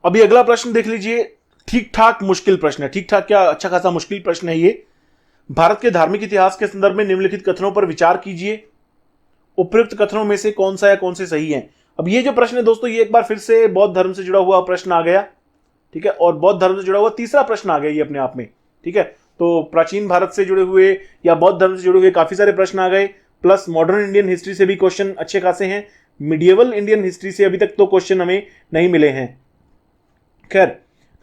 अभी अगला प्रश्न देख लीजिए, ठीक ठाक मुश्किल प्रश्न है। ठीक ठाक क्या, अच्छा खासा मुश्किल प्रश्न है ये। भारत के धार्मिक इतिहास के संदर्भ में निम्नलिखित कथनों पर विचार कीजिए, उपयुक्त कथनों में से कौन सा या कौन से सही है। अब ये जो प्रश्न है दोस्तों, ये एक बार फिर से बौद्ध धर्म से जुड़ा हुआ प्रश्न आ गया, ठीक है, और बौद्ध धर्म से जुड़ा हुआ तीसरा प्रश्न आ गया ये अपने आप में, ठीक है। तो प्राचीन भारत से जुड़े हुए या बौद्ध धर्म से जुड़े हुए काफी सारे प्रश्न आ गए, प्लस मॉडर्न इंडियन हिस्ट्री से भी क्वेश्चन अच्छे खासे हैं। मिडिएवल इंडियन हिस्ट्री से अभी तक तो क्वेश्चन हमें नहीं मिले हैं। खैर,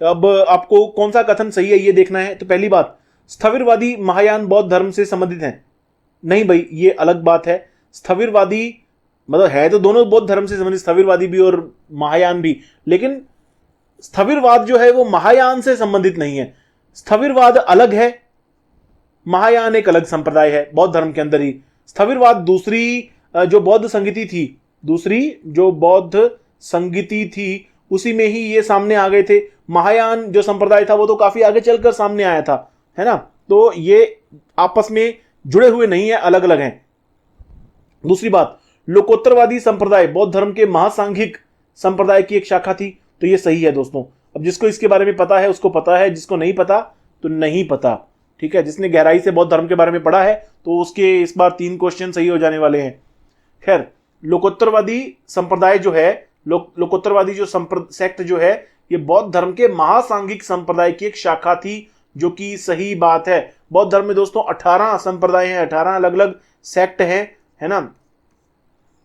अब आपको कौन सा कथन सही है ये देखना है। तो पहली बात, स्थविरवादी महायान बौद्ध धर्म से संबंधित हैं। नहीं भाई, ये अलग बात है। स्थविरवादी मतलब है तो दोनों बौद्ध धर्म से संबंधित, स्थविरवादी भी और महायान भी, लेकिन स्थविरवाद जो है वो महायान से संबंधित नहीं है। स्थविरवाद अलग है, महायान एक अलग संप्रदाय है बौद्ध धर्म के अंदर ही। स्थविरवाद दूसरी जो बौद्ध संगीति थी, दूसरी जो बौद्ध संगीति थी उसी में ही ये सामने आ गए थे। महायान जो संप्रदाय था वो तो काफी आगे चलकर सामने आया था, है ना। तो ये आपस में जुड़े हुए नहीं है, अलग अलग हैं। दूसरी बात, लोकोत्तरवादी संप्रदाय बौद्ध धर्म के महासांघिक संप्रदाय की एक शाखा थी। तो ये सही है दोस्तों। अब जिसको इसके बारे में पता है उसको पता है, जिसको नहीं पता तो नहीं पता, ठीक है। जिसने गहराई से बौद्ध धर्म के बारे में पढ़ा है तो उसके इस बार 3 क्वेश्चन सही हो जाने वाले हैं। खैर, लोकोत्तरवादी संप्रदाय जो है, लोकोत्तरवादी जो सेक्ट जो है, ये बौद्ध धर्म के महासांघिक संप्रदाय की एक शाखा थी, जो कि सही बात है। बौद्ध धर्म में दोस्तों 18 संप्रदाय हैं, 18 अलग अलग सेक्ट हैं, है ना।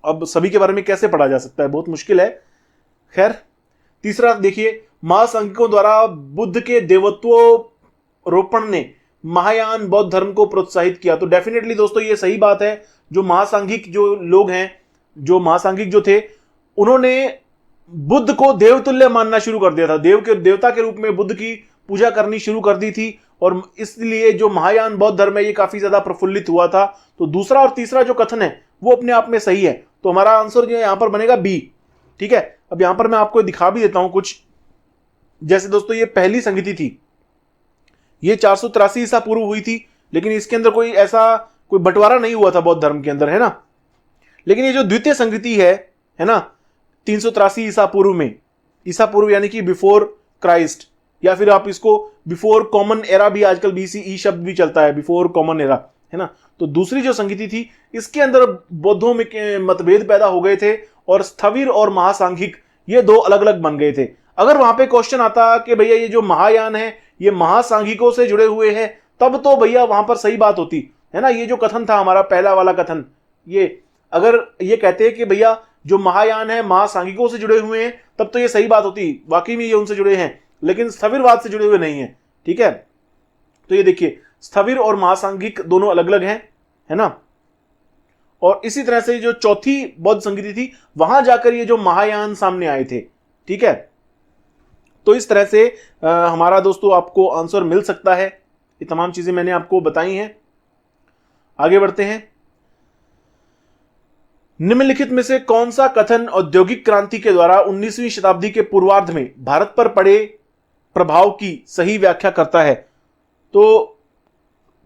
अब सभी के बारे में कैसे पढ़ा जा सकता है, बहुत मुश्किल है। खैर, तीसरा देखिए, महासांघिकों द्वारा बुद्ध के देवत्वरोपण ने महायान बौद्ध धर्म को प्रोत्साहित किया। तो डेफिनेटली दोस्तों ये सही बात है। जो महासांघिक जो लोग हैं, जो महासांघिक जो थे, उन्होंने बुद्ध को देवतुल्य मानना शुरू कर दिया था। देवता के रूप में बुद्ध की पूजा करनी शुरू कर दी थी, और इसलिए जो महायान बौद्ध धर्म है ये काफी ज्यादा प्रफुल्लित हुआ था। तो दूसरा और तीसरा जो कथन है वो अपने आप में सही है। तो हमारा आंसर जो है यहां पर बनेगा बी, ठीक है। अब यहां पर मैं आपको दिखा भी देता हूं कुछ। जैसे दोस्तों ये पहली संगीति थी, ये 483 ईसा पूर्व हुई थी, लेकिन इसके अंदर कोई बंटवारा नहीं हुआ था बौद्ध धर्म के अंदर, है ना। लेकिन ये जो द्वितीय संगीति है ना, 383 ईसा पूर्व में, ईसा पूर्व यानी कि बिफोर क्राइस्ट, या फिर आप इसको बिफोर कॉमन एरा भी, आजकल बीसीई शब्द भी चलता है, बिफोर कॉमन एरा, है ना। तो दूसरी जो संगीति थी, इसके अंदर बौद्धों में मतभेद पैदा हो गए थे, और स्थविर और महासांघिक ये 2 अलग अलग बन गए थे। अगर वहां पे क्वेश्चन आता कि भैया ये जो महायान है ये महासांघिकों से जुड़े हुए हैं, तब तो भैया वहां पर सही बात होती, है ना। ये जो कथन था हमारा पहला वाला कथन, ये अगर ये कहते हैं कि भैया जो महायान है महासांघिकों से जुड़े हुए हैं, तब तो ये सही बात होती, वाकई में ये उनसे जुड़े हैं, लेकिन स्थविरवाद से जुड़े हुए नहीं है, ठीक है। तो ये देखिए, स्थविर और महासांघिक दोनों अलग अलग हैं, है ना। और इसी तरह से जो चौथी बौद्ध संगीति थी, वहां जाकर ये जो महायान सामने आए थे, ठीक है। तो इस तरह से हमारा दोस्तों आपको आंसर मिल सकता है। ये तमाम चीजें मैंने आपको बताई हैं। आगे बढ़ते हैं। निम्नलिखित में से कौन सा कथन औद्योगिक क्रांति के द्वारा 19वीं शताब्दी के पूर्वार्ध में भारत पर पड़े प्रभाव की सही व्याख्या करता है। तो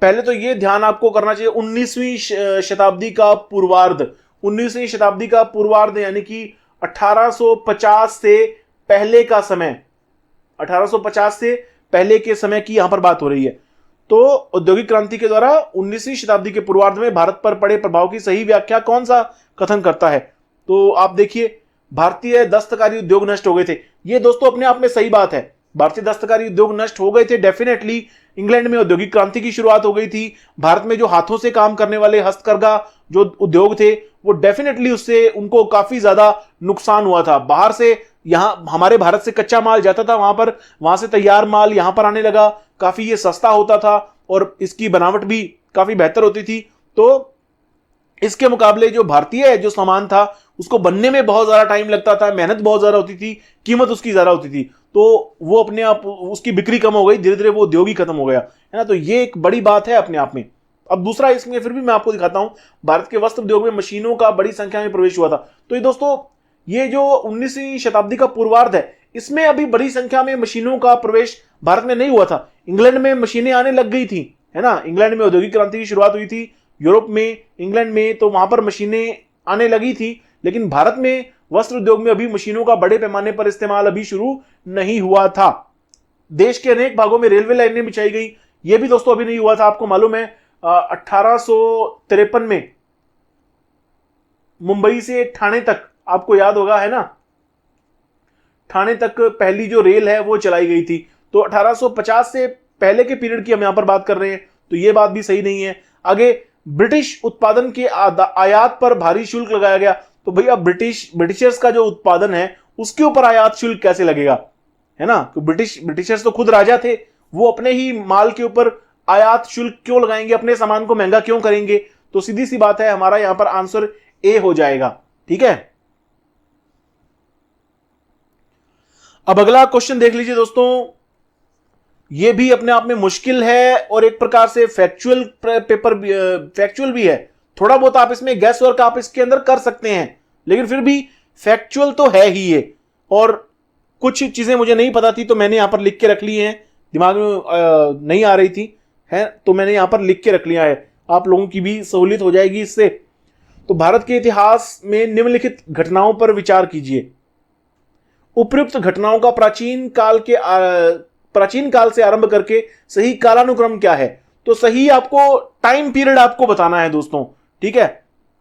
पहले तो यह ध्यान आपको करना चाहिए, 19वीं शताब्दी का पूर्वार्ध, 19वीं शताब्दी का पूर्वार्ध यानी कि 1850 से पहले का समय, 1850 से पहले के समय की यहां पर बात हो रही है। तो औद्योगिक क्रांति के द्वारा 19वीं शताब्दी के पूर्वार्ध में भारत पर पड़े प्रभाव की सही व्याख्या कौन सा कथन करता है। तो आप देखिए, भारतीय दस्तकारी उद्योग नष्ट हो गए थे। ये दोस्तों अपने आप में सही बात है, भारतीय दस्तकारी उद्योग नष्ट हो गए थे डेफिनेटली। इंग्लैंड में औद्योगिक क्रांति की शुरुआत हो गई थी। भारत में जो हाथों से काम करने वाले हस्तकरघा जो उद्योग थे, वो डेफिनेटली उससे उनको काफी ज्यादा नुकसान हुआ था। बाहर से यहां हमारे भारत से कच्चा माल जाता था वहां से तैयार माल यहां पर आने लगा, काफी ये सस्ता होता था और इसकी बनावट भी काफी बेहतर होती थी। तो इसके मुकाबले जो भारतीय जो सामान था उसको बनने में बहुत ज्यादा टाइम लगता था, मेहनत बहुत ज्यादा होती थी, कीमत उसकी ज्यादा होती थी, तो वो अपने आप उसकी बिक्री कम हो गई, धीरे धीरे वो उद्योग ही खत्म हो गया, है ना। तो ये एक बड़ी बात है अपने आप में। अब दूसरा, इसमें फिर भी मैं आपको दिखाता हूं, भारत के वस्त्र उद्योग में मशीनों का बड़ी संख्या में प्रवेश हुआ था। तो ये दोस्तों, ये जो 19वीं शताब्दी का पूर्वार्ध है, इसमें अभी बड़ी संख्या में मशीनों का प्रवेश भारत में नहीं हुआ था। इंग्लैंड में मशीनें आने लग गई थी, है ना। इंग्लैंड में औद्योगिक क्रांति की शुरुआत हुई थी, यूरोप में, इंग्लैंड में, तो वहां पर मशीनें आने लगी थी, लेकिन भारत में वस्त्र उद्योग में अभी मशीनों का बड़े पैमाने पर इस्तेमाल अभी शुरू नहीं हुआ था। देश के अनेक भागों में रेलवे लाइनें बिछाई गई, ये भी दोस्तों अभी नहीं हुआ था। आपको मालूम है 1853 में मुंबई से ठाणे तक, आपको याद होगा है ना, ठाणे तक पहली जो रेल है वो चलाई गई थी। तो 1850 से पहले के पीरियड की हम यहां पर बात कर रहे हैं, तो ये बात भी सही नहीं है। आगे ब्रिटिश उत्पादन के आयात पर भारी शुल्क लगाया गया, तो भैया ब्रिटिशर्स का जो उत्पादन है उसके ऊपर आयात शुल्क कैसे लगेगा, है ना। तो ब्रिटिशर्स तो खुद राजा थे, वो अपने ही माल के ऊपर आयात शुल्क क्यों लगाएंगे, अपने सामान को महंगा क्यों करेंगे। तो सीधी सी बात है, हमारा यहां पर आंसर ए हो जाएगा। ठीक है, अब अगला क्वेश्चन देख लीजिए दोस्तों, ये भी अपने आप में मुश्किल है और एक प्रकार से फैक्चुअल फैक्चुअल भी है। थोड़ा बहुत आप इसमें गैस वर्क आप इसके अंदर कर सकते हैं, लेकिन फिर भी फैक्चुअल तो है ही ये। और कुछ चीजें मुझे नहीं पता थी तो मैंने यहां पर लिख के रख ली हैं, दिमाग में नहीं आ रही थी, है, तो मैंने यहां पर लिख के रख लिया है, आप लोगों की भी सहूलियत हो जाएगी इससे। तो भारत के इतिहास में निम्नलिखित घटनाओं पर विचार कीजिए। उपयुक्त घटनाओं का प्राचीन काल से आरंभ करके सही कालानुक्रम क्या है। तो सही आपको टाइम पीरियड आपको बताना है दोस्तों। ठीक है,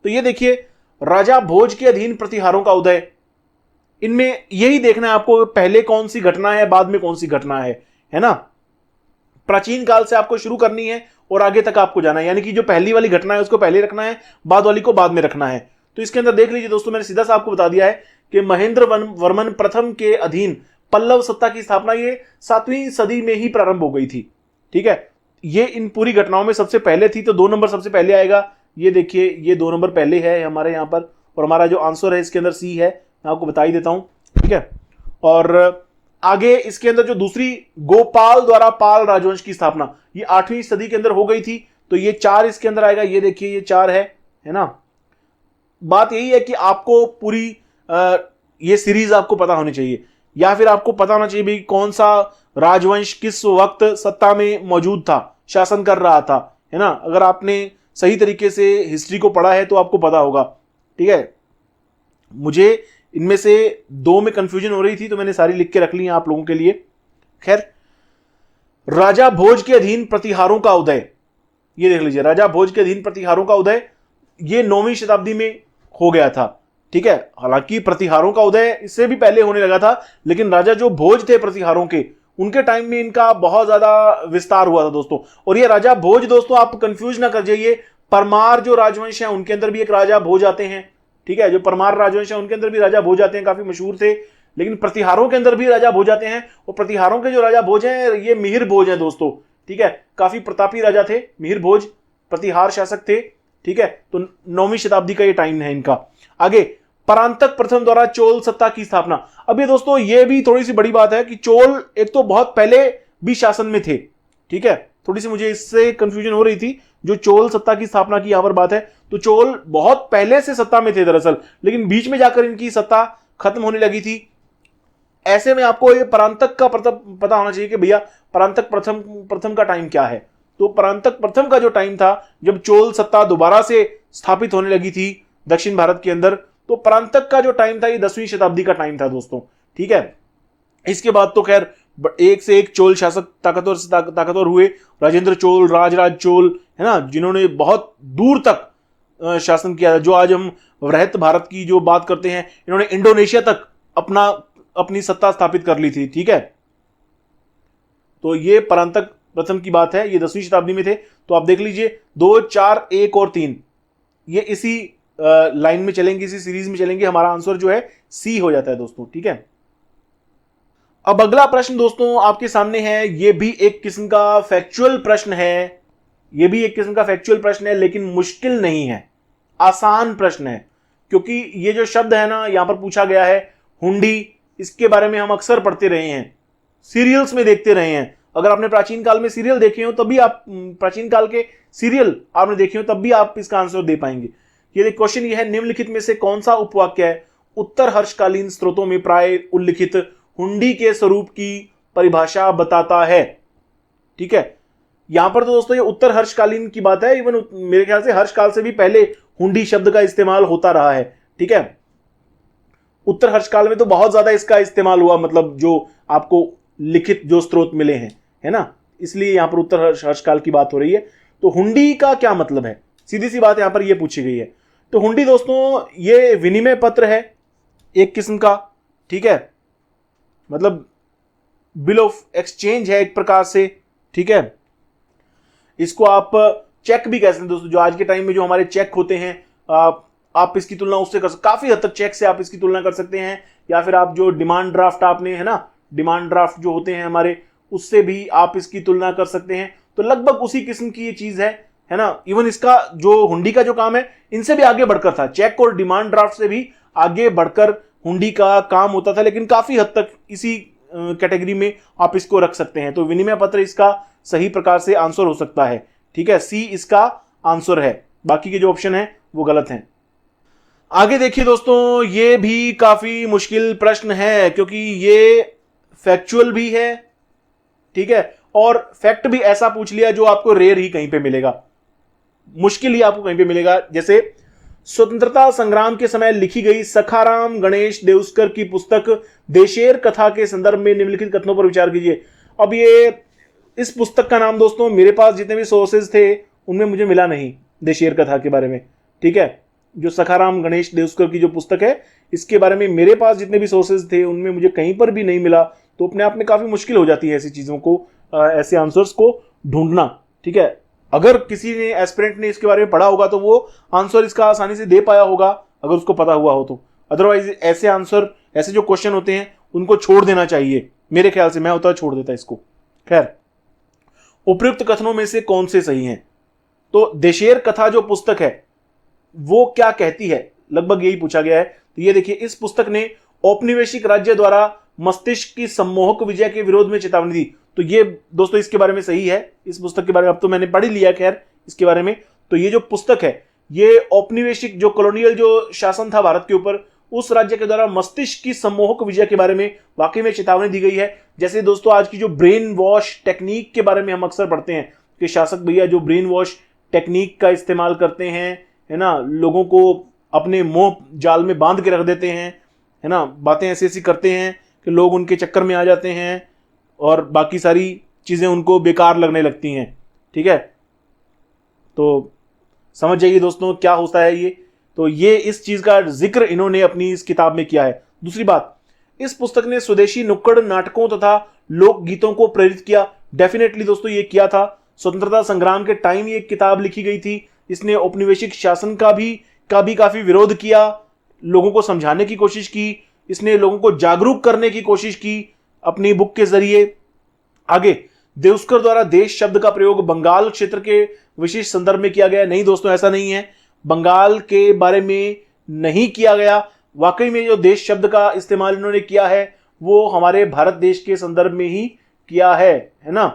तो ये देखिए, राजा भोज के अधीन प्रतिहारों का उदय, इनमें यही देखना है आपको, पहले कौन सी घटना है, बाद में कौन सी घटना है ना। प्राचीन काल से आपको शुरू करनी है और आगे तक आपको जाना है, यानी कि जो पहली वाली घटना है उसको पहले रखना है, बाद वाली को बाद में रखना है। तो इसके अंदर देख लीजिए दोस्तों, मैंने सीधा सा आपको बता दिया है कि महेंद्र वर्मन प्रथम के अधीन पल्लव सत्ता की स्थापना ये 7वीं सदी में ही प्रारंभ हो गई थी। ठीक है, ये इन पूरी घटनाओं में सबसे पहले थी, तो 2 नंबर सबसे पहले आएगा। ये देखिए, ये 2 नंबर पहले है हमारे यहाँ पर, और हमारा जो आंसर है इसके अंदर सी है, मैं आपको बता ही देता हूं। ठीक है, और आगे इसके अंदर जो दूसरी गोपाल द्वारा पाल राजवंश की स्थापना, ये 8वीं सदी के अंदर हो गई थी, तो ये 4 इसके अंदर आएगा। ये देखिए, ये 4 है ना। बात यही है कि आपको पूरी ये सीरीज आपको पता होनी चाहिए, या फिर आपको पता होना चाहिए भाई कौन सा राजवंश किस वक्त सत्ता में मौजूद था, शासन कर रहा था, है ना। अगर आपने सही तरीके से हिस्ट्री को पढ़ा है तो आपको पता होगा। ठीक है, मुझे इनमें से 2 में कंफ्यूजन हो रही थी तो मैंने सारी लिख के रख ली हैं आप लोगों के लिए। खैर, राजा भोज के अधीन प्रतिहारों का उदय, ये देख लीजिए, राजा भोज के अधीन प्रतिहारों का उदय ये 9वीं शताब्दी में हो गया था। ठीक है, हालांकि प्रतिहारों का उदय इससे भी पहले होने लगा था, लेकिन राजा जो भोज थे प्रतिहारों के, उनके टाइम में इनका बहुत ज्यादा विस्तार हुआ था दोस्तों। और ये राजा भोज दोस्तों आप कंफ्यूज ना कर जाइए, परमार जो राजवंश है उनके अंदर भी एक राजा भोज आते हैं। ठीक है, जो परमार राजवंश है उनके अंदर भी राजा भोज आते हैं, काफी मशहूर थे। लेकिन प्रतिहारों के अंदर भी राजा भोज आते हैं, और प्रतिहारों के जो राजा भोज हैं ये मिहिर भोज हैं दोस्तों। ठीक है, काफी प्रतापी राजा थे मिहिर भोज, प्रतिहार शासक थे। ठीक है, तो 9वीं शताब्दी का ये टाइम है इनका। आगे, परांतक प्रथम द्वारा चोल सत्ता की स्थापना। अब ये दोस्तों ये भी थोड़ी सी बड़ी बात है कि चोल एक तो बहुत पहले भी शासन में थे। ठीक है, थोड़ी सी मुझे इससे कंफ्यूजन हो रही थी, जो चोल सत्ता की स्थापना की यहां पर बात है, तो चोल बहुत पहले से सत्ता में थे दरअसल, लेकिन बीच में जाकर इनकी सत्ता खत्म होने लगी थी। ऐसे में आपको ये परांतक का पता होना चाहिए कि भैया परांतक प्रथम का टाइम क्या है। तो परांतक प्रथम का जो टाइम था, जब चोल सत्ता दोबारा से स्थापित होने लगी थी दक्षिण भारत के अंदर, तो परांतक का जो टाइम था ये 10वीं शताब्दी का टाइम था दोस्तों। ठीक है, इसके बाद तो खैर एक से एक चोल शासक ताकतवर हुए, राजेंद्र चोल, राजराज चोल, है ना, जिन्होंने बहुत दूर तक शासन किया। जो आज हम वृहत भारत की जो बात करते हैं, इन्होंने इंडोनेशिया तक अपनी सत्ता स्थापित कर ली थी। ठीक है, तो ये परांतक प्रथम की बात है, ये 10वीं शताब्दी में थे। तो आप देख लीजिए 2, 4, 1 और 3 ये इसी लाइन में चलेंगे, इसी सीरीज में चलेंगे। हमारा आंसर जो है सी हो जाता है दोस्तों। ठीक है, अब अगला प्रश्न दोस्तों आपके सामने है, ये भी एक किस्म का फैक्चुअल प्रश्न है, ये भी एक किस्म का फैक्चुअल प्रश्न है, लेकिन मुश्किल नहीं है, आसान प्रश्न है। क्योंकि ये जो शब्द है ना यहां पर पूछा गया है, हुंडी, इसके बारे में हम अक्सर पढ़ते रहे हैं, सीरियल्स में देखते रहे हैं। अगर आपने प्राचीन काल में सीरियल देखे हो तब भी आप प्राचीन काल के सीरियल आपने देखे हो तब भी आप इसका आंसर दे पाएंगे। ये क्वेश्चन ये है, निम्नलिखित में से कौन सा उपवाक्य है उत्तर हर्षकालीन स्रोतों में प्राय उल्लिखित हुंडी के स्वरूप की परिभाषा बताता है। ठीक है, यहां पर तो दोस्तों ये उत्तर हर्षकालीन की बात है, इवन मेरे ख्याल से हर्षकाल से भी पहले हुंडी शब्द का इस्तेमाल होता रहा है। ठीक है, उत्तर हर्षकाल में तो बहुत ज्यादा इसका इस्तेमाल हुआ, मतलब जो आपको लिखित जो स्रोत मिले हैं, है ना, इसलिए यहां पर उत्तर हर्षकाल की बात हो रही है। तो हुंडी का क्या मतलब है, सीधी सी बात यहां पर यह पूछी गई है। तो हुंडी दोस्तों ये विनिमय पत्र है एक किस्म का, ठीक है, मतलब बिल ऑफ एक्सचेंज है एक प्रकार से। ठीक है, इसको आप चेक भी कह सकते हैं दोस्तों, जो आज के टाइम में जो हमारे चेक होते हैं, आप इसकी तुलना उससे कर सकते, काफी हद तक चेक से आप इसकी तुलना कर सकते हैं। या फिर आप जो डिमांड ड्राफ्ट आपने, है ना, डिमांड ड्राफ्ट जो होते हैं हमारे, उससे भी आप इसकी तुलना कर सकते हैं। तो लगभग उसी किस्म की ये चीज है ना। इवन इसका जो हुंडी का जो काम है इनसे भी आगे बढ़कर था, चेक और डिमांड ड्राफ्ट से भी आगे बढ़कर हुंडी का काम होता था, लेकिन काफी हद तक इसी कैटेगरी में आप इसको रख सकते हैं। तो विनिमय पत्र इसका सही प्रकार से आंसर हो सकता है। ठीक है, सी इसका आंसर है, बाकी के जो ऑप्शन है वो गलत हैं। आगे देखिए दोस्तों, ये भी काफी मुश्किल प्रश्न है क्योंकि ये फैक्चुअल भी है, ठीक है, और फैक्ट भी ऐसा पूछ लिया जो आपको रेयर ही कहीं पे मिलेगा, मुश्किल ही आपको कहीं पे मिलेगा। जैसे स्वतंत्रता संग्राम के समय लिखी गई सखाराम गणेश देउस्कर की पुस्तक देशेर कथा के संदर्भ में निम्नलिखित कथनों पर विचार कीजिए। अब ये इस पुस्तक का नाम दोस्तों मेरे पास जितने भी सोर्सेज थे उनमें मुझे मिला नहीं देशेर कथा के बारे में। ठीक है, जो सखाराम गणेश देउस्कर की जो पुस्तक है इसके बारे में मेरे पास जितने भी सोर्सेज थे उनमें मुझे कहीं पर भी नहीं मिला। तो अपने आप में काफी मुश्किल हो जाती है ऐसी चीजों को, ऐसे आंसर्स को ढूंढना। ठीक है, अगर किसी ने एस्पिरेंट ने इसके बारे में पढ़ा होगा तो वो आंसर इसका आसानी से दे पाया होगा अगर उसको पता हुआ हो तो। अदरवाइज ऐसे आंसर, ऐसे जो क्वेश्चन होते हैं उनको छोड़ देना चाहिए मेरे ख्याल से, मैं होता छोड़ देता इसको। खैर, उपयुक्त कथनों में से कौन से सही हैं? तो देशेर कथा जो पुस्तक है वो क्या कहती है, लगभग यही पूछा गया है। तो ये देखिए, इस पुस्तक ने औपनिवेशिक राज्य द्वारा मस्तिष्क की सम्मोहक विजय के विरोध में चेतावनी दी। तो ये दोस्तों इसके बारे में सही है, इस पुस्तक के बारे में अब तो मैंने पढ़ ही लिया खैर इसके बारे में। तो ये जो पुस्तक है ये औपनिवेशिक जो कॉलोनियल जो शासन था भारत के ऊपर, उस राज्य के द्वारा मस्तिष्क की सम्मोहक विजय के बारे में वाकई में चेतावनी दी गई है। जैसे दोस्तों आज की जो ब्रेन वॉश टेक्निक के बारे में हम अक्सर पढ़ते हैं कि शासक भैया जो ब्रेन वॉश टेक्निक का इस्तेमाल करते हैं, है ना, लोगों को अपने मोह जाल में बांध के रख देते हैं, है ना, बातें ऐसी ऐसी करते हैं कि लोग उनके चक्कर में आ जाते हैं और बाकी सारी चीजें उनको बेकार लगने लगती हैं। ठीक है, तो समझ जाइए दोस्तों क्या होता है ये। तो ये इस चीज का जिक्र इन्होंने अपनी इस किताब में किया है। दूसरी बात, इस पुस्तक ने स्वदेशी नुक्कड़ नाटकों तथा लोकगीतों को प्रेरित किया। डेफिनेटली दोस्तों ये किया था, स्वतंत्रता संग्राम के टाइम ये किताब लिखी गई थी। इसने औपनिवेशिक शासन का भी काफी विरोध किया, लोगों को समझाने की कोशिश की, इसने लोगों को जागरूक करने की कोशिश की अपनी बुक के जरिए। आगे, देउस्कर द्वारा देश शब्द का प्रयोग बंगाल क्षेत्र के विशेष संदर्भ में किया गया। नहीं दोस्तों, ऐसा नहीं है, बंगाल के बारे में नहीं किया गया। वाकई में जो देश शब्द का इस्तेमाल इन्होंने किया है वो हमारे भारत देश के संदर्भ में ही किया है ना।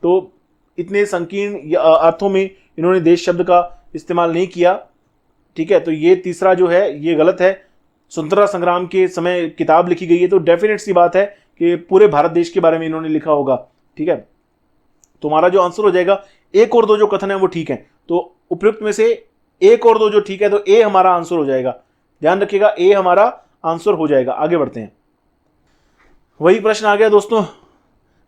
तो इतने संकीर्ण अर्थों में इन्होंने देश शब्द का इस्तेमाल नहीं किया। ठीक है, तो ये तीसरा जो है ये गलत है। स्वतंत्रता संग्राम के समय किताब लिखी गई है तो डेफिनेट सी बात है कि पूरे भारत देश के बारे में इन्होंने लिखा होगा। ठीक है, तुम्हारा जो आंसर हो जाएगा, एक और दो जो कथन है वो ठीक है। तो उपयुक्त में से एक और दो जो ठीक है, तो ए हमारा आंसर हो जाएगा। ध्यान रखिएगा, ए हमारा आंसर हो जाएगा। आगे बढ़ते हैं, वही प्रश्न आ गया दोस्तों,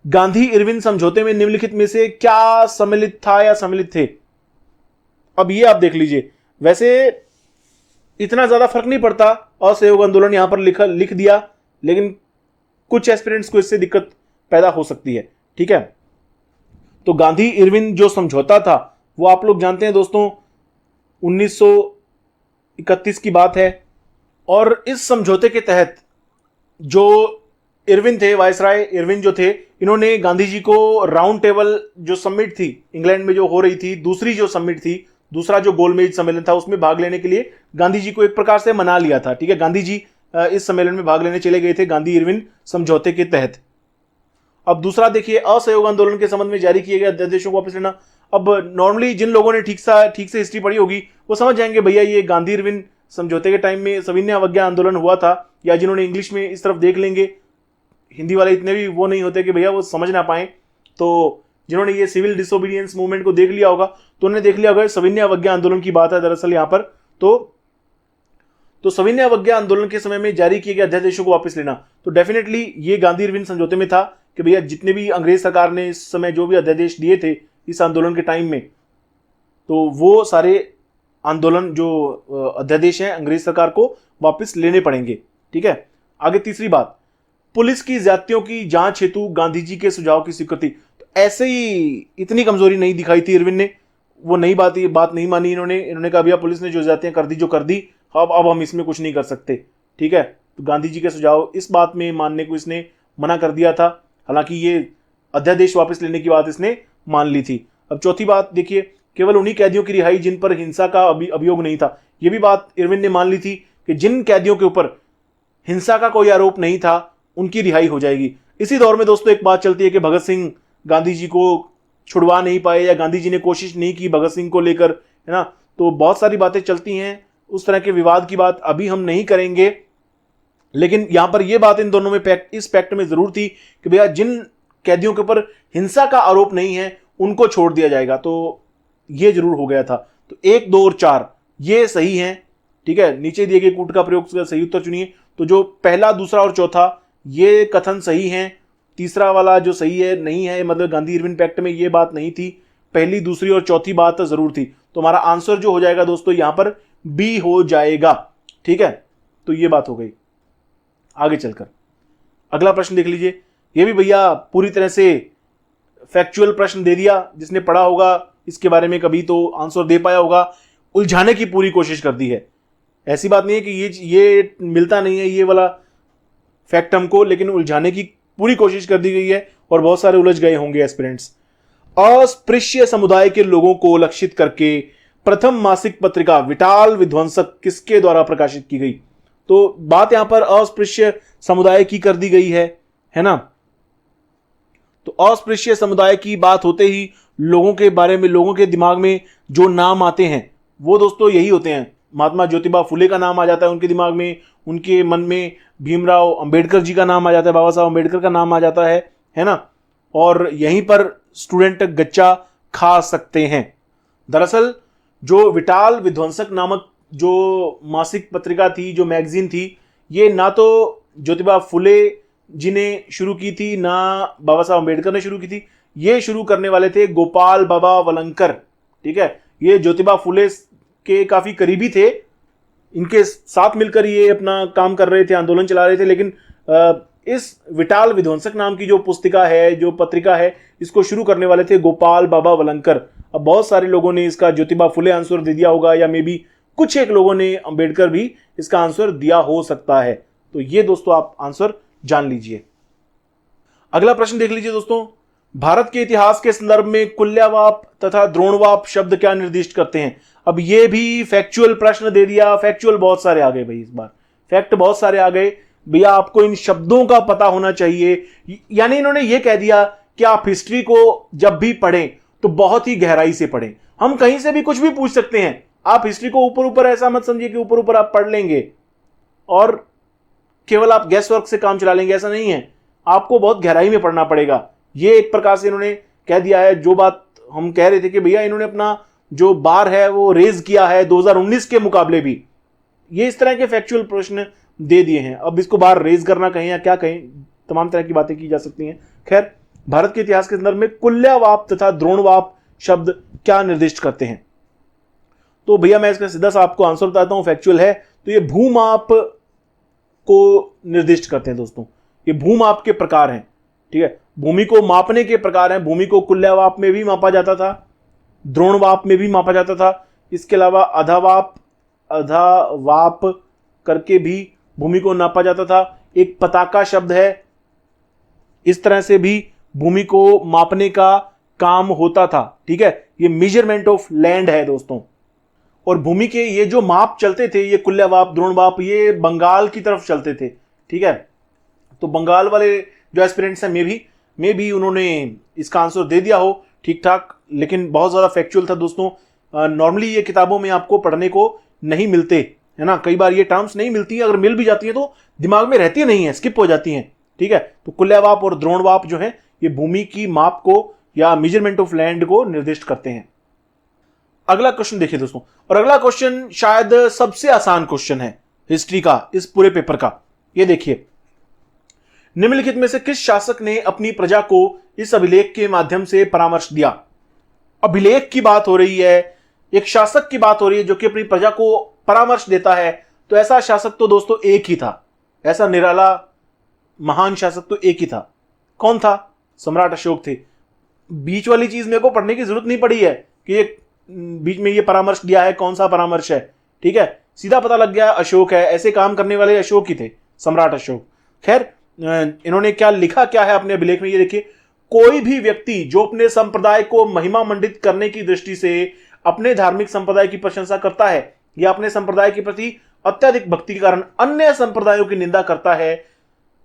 गांधी इरविन समझौते में निम्नलिखित में से क्या सम्मिलित था या सम्मिलित थे? अब ये आप देख लीजिए, वैसे इतना ज्यादा फर्क नहीं पड़ता, असहयोग आंदोलन यहां पर लिख दिया, लेकिन कुछ एस्पिरेंट्स को इससे दिक्कत पैदा हो सकती है। ठीक है, तो गांधी इरविन जो समझौता था वो आप लोग जानते हैं दोस्तों 1931 की बात है। और इस समझौते के तहत जो इरविन थे, वायसराय इरविन जो थे, इन्होंने गांधी जी को राउंड टेबल जो समिट थी इंग्लैंड में जो हो रही थी, दूसरी जो समिट थी, दूसरा जो गोलमेज सम्मेलन था, उसमें भाग लेने के लिए गांधी जी को एक प्रकार से मना लिया था। ठीक है, गांधी जी इस सम्मेलन में भाग लेने चले गए थे गांधी इरविन समझौते के तहत। अब दूसरा देखिए, असहयोग आंदोलन के संबंध में जारी किए गए अध्यादेशों को वापस लेना। अब नॉर्मली जिन लोगों ने ठीक से हिस्ट्री पढ़ी होगी वो समझ जाएंगे भैया ये गांधी इरविन समझौते के टाइम में सविनय अवज्ञा आंदोलन हुआ था। या जिन्होंने इंग्लिश में इस तरफ देख लेंगे, हिंदी वाले इतने भी वो नहीं होते कि भैया वो समझ ना पाए, तो जिन्होंने ये सिविल डिसोबीडियंस मूवमेंट को देख लिया होगा तो उन्होंने देख लिया होगा सविनय अवज्ञा आंदोलन की बात है दरअसल यहाँ पर। तो सविनय अवज्ञा आंदोलन के समय में जारी किए गए अध्यादेशों को वापस लेना, तो डेफिनेटली ये गांधी इरविन समझौते में था कि भैया जितने भी अंग्रेज सरकार ने इस समय जो भी अध्यादेश दिए थे इस आंदोलन के टाइम में, तो वो सारे आंदोलन जो अध्यादेश हैं अंग्रेज सरकार को वापस लेने पड़ेंगे। ठीक है, आगे तीसरी बात, पुलिस की ज्यादतियों की जांच हेतु गांधी जी के सुझाव की स्वीकृति। तो ऐसे ही इतनी कमजोरी नहीं दिखाई थी इरविन ने, वो नई बात नहीं मानी इन्होंने कहा भैया पुलिस ने जो ज्यादतियां कर दी जो कर दी, अब हम इसमें कुछ नहीं कर सकते। ठीक है, तो गांधी जी के सुझाव इस बात में मानने को इसने मना कर दिया था, हालांकि ये अध्यादेश वापस लेने की बात इसने मान ली थी। अब चौथी बात देखिए, केवल उन्हीं कैदियों की रिहाई जिन पर हिंसा का अभियोग नहीं था। यह भी बात इरविन ने मान ली थी कि जिन कैदियों के ऊपर हिंसा का कोई आरोप नहीं था उनकी रिहाई हो जाएगी। इसी दौर में दोस्तों एक बात चलती है कि भगत सिंह गांधी जी को छुड़वा नहीं पाए या गांधी जी ने कोशिश नहीं की भगत सिंह को लेकर, है ना, तो बहुत सारी बातें चलती हैं। उस तरह के विवाद की बात अभी हम नहीं करेंगे, लेकिन यहां पर यह बात इन दोनों में इस पैक्ट में जरूर थी कि भैया जिन कैदियों के ऊपर हिंसा का आरोप नहीं है उनको छोड़ दिया जाएगा, तो ये जरूर हो गया था। तो 1, 2 और 4 ये सही हैं। ठीक है, नीचे दिए गए कूट का प्रयोग का सही उत्तर चुनिए। तो जो पहला, दूसरा और चौथा ये कथन सही हैं, तीसरा वाला जो सही है नहीं है, मतलब गांधी इरविन पैक्ट में ये बात नहीं थी। पहली, दूसरी और चौथी बात जरूर थी। तो हमारा आंसर जो हो जाएगा दोस्तों यहां पर बी हो जाएगा। ठीक है, तो ये बात हो गई। आगे चलकर अगला प्रश्न देख लीजिए, ये भी भैया पूरी तरह से फैक्चुअल प्रश्न दे दिया। जिसने पढ़ा होगा इसके बारे में कभी तो आंसर दे पाया होगा। उलझाने की पूरी कोशिश कर दी है, ऐसी बात नहीं है कि ये मिलता नहीं है ये वाला फैक्ट हमको, लेकिन उलझाने की पूरी कोशिश कर दी गई है और बहुत सारे उलझ गए होंगे एस्पिरेंट्स। अस्पृश्य समुदाय के लोगों को लक्षित करके प्रथम मासिक पत्रिका विटाल विध्वंसक किसके द्वारा प्रकाशित की गई? तो बात यहां पर अस्पृश्य समुदाय की कर दी गई है ना। तो अस्पृश्य समुदाय की बात होते ही लोगों के बारे में, लोगों के दिमाग में जो नाम आते हैं वो दोस्तों यही होते हैं। महात्मा ज्योतिबा फुले का नाम आ जाता है उनके दिमाग में, उनके मन में भीमराव अंबेडकर जी का नाम आ जाता है, बाबा साहब अंबेडकर का नाम आ जाता है ना। और यहीं पर स्टूडेंट गच्चा खा सकते हैं। दरअसल जो विटाल विध्वंसक नामक जो मासिक पत्रिका थी, जो मैगजीन थी, ये ना तो ज्योतिबा फुले जी ने शुरू की थी ना बाबा साहब अंबेडकर ने शुरू की थी। ये शुरू करने वाले थे गोपाल बाबा वलंकर। ठीक है, ये ज्योतिबा फुले के काफी करीबी थे, इनके साथ मिलकर ये अपना काम कर रहे थे, आंदोलन चला रहे थे। लेकिन इस विटाल विध्वंसक नाम की जो पुस्तिका है, जो पत्रिका है, इसको शुरू करने वाले थे गोपाल बाबा वलंकर। अब बहुत सारे लोगों ने इसका ज्योतिबा फुले आंसर दे दिया होगा, या मे बी कुछ एक लोगों ने अंबेडकर भी इसका आंसर दिया हो सकता है। तो ये दोस्तों आप आंसर जान लीजिए। अगला प्रश्न देख लीजिए दोस्तों, भारत के इतिहास के संदर्भ में कुल्ल्यावाप तथा द्रोणवाप शब्द क्या निर्दिष्ट करते हैं? अब ये भी फैक्चुअल प्रश्न दे दिया। फैक्चुअल बहुत सारे आ गए भाई, इस बार फैक्ट बहुत सारे आ गए भैया। आपको इन शब्दों का पता होना चाहिए। यानी इन्होंने ये कह दिया कि आप हिस्ट्री को जब भी पढ़ें तो बहुत ही गहराई से पढ़ें। हम कहीं से भी कुछ भी पूछ सकते हैं, आप हिस्ट्री को ऊपर ऊपर ऐसा मत समझिए कि ऊपर ऊपर आप पढ़ लेंगे और केवल आप गैस वर्क से काम चला लेंगे, ऐसा नहीं है। आपको बहुत गहराई में पढ़ना पड़ेगा। ये एक प्रकार से इन्होंने कह दिया है। जो बात हम कह रहे थे कि भैया इन्होंने अपना जो बार है वो रेज किया है 2019 के मुकाबले भी, ये इस तरह के फैक्चुअल प्रश्न दे दिए हैं। अब इसको बार रेज करना कहें या क्या कहें, तमाम तरह की बातें की जा सकती हैं। खैर, भारत के इतिहास के संदर्भ में कुल्ल्यावाप तथा द्रोणवाप शब्द क्या निर्दिष्ट करते हैं? तो भैया मैं इसका सीधा सा आपको आंसर बताता हूं, फैक्चुअल है। तो ये भूमाप को निर्दिष्ट करते हैं दोस्तों। ये भूमाप के प्रकार हैं। ठीक है, भूमि को मापने के प्रकार हैं। भूमि को कुल्ल्यावाप में भी मापा जाता था, द्रोणवाप में भी मापा जाता था। इसके अलावा अधावाप करके भी भूमि को नापा जाता था। एक पताका शब्द है, इस तरह से भी भूमि को मापने का काम होता था। ठीक है, ये मेजरमेंट ऑफ लैंड है दोस्तों। और भूमि के ये जो माप चलते थे, ये कुल्ल्यावाप, द्रोणवाप, ये बंगाल की तरफ चलते थे। ठीक है, तो बंगाल वाले जो एस्पिरेंट्स हैं मे भी उन्होंने इसका आंसर दे दिया हो ठीक ठाक, लेकिन बहुत ज्यादा फैक्चुअल था दोस्तों। नॉर्मली ये किताबों में आपको पढ़ने को नहीं मिलते, है ना। कई बार ये टर्म्स नहीं मिलती है, अगर मिल भी जाती है तो दिमाग में रहती नहीं है, स्किप हो जाती हैं। ठीक है, तो कुल्ल्यावाप और द्रोणवाप जो है ये भूमि की माप को या मेजरमेंट ऑफ लैंड को निर्दिष्ट करते हैं। अगला क्वेश्चन देखिए दोस्तों, और अगला क्वेश्चन शायद सबसे आसान क्वेश्चन है हिस्ट्री का, इस पूरे पेपर का। ये देखिए, निम्नलिखित में से किस शासक ने अपनी प्रजा को इस अभिलेख के माध्यम से परामर्श दिया? अभिलेख की बात हो रही है, एक शासक की बात हो रही है जो कि अपनी प्रजा को परामर्श देता है, तो ऐसा शासक तो दोस्तों एक ही था, ऐसा निराला महान शासक तो एक ही था। कौन था? सम्राट अशोक थे। बीच वाली चीज मेरे को पढ़ने की जरूरत नहीं पड़ी है कि ये बीच में ये परामर्श दिया है, कौन सा परामर्श है, ठीक है, सीधा पता लग गया अशोक है। ऐसे काम करने वाले अशोक ही थे, सम्राट अशोक। खैर, इन्होंने क्या लिखा क्या है अपने अभिलेख में, ये देखिए, कोई भी व्यक्ति जो अपने संप्रदाय को महिमा मंडित करने की दृष्टि से अपने धार्मिक संप्रदाय की प्रशंसा करता है या अपने संप्रदाय के प्रति अत्यधिक भक्ति के कारण अन्य संप्रदायों की निंदा करता है,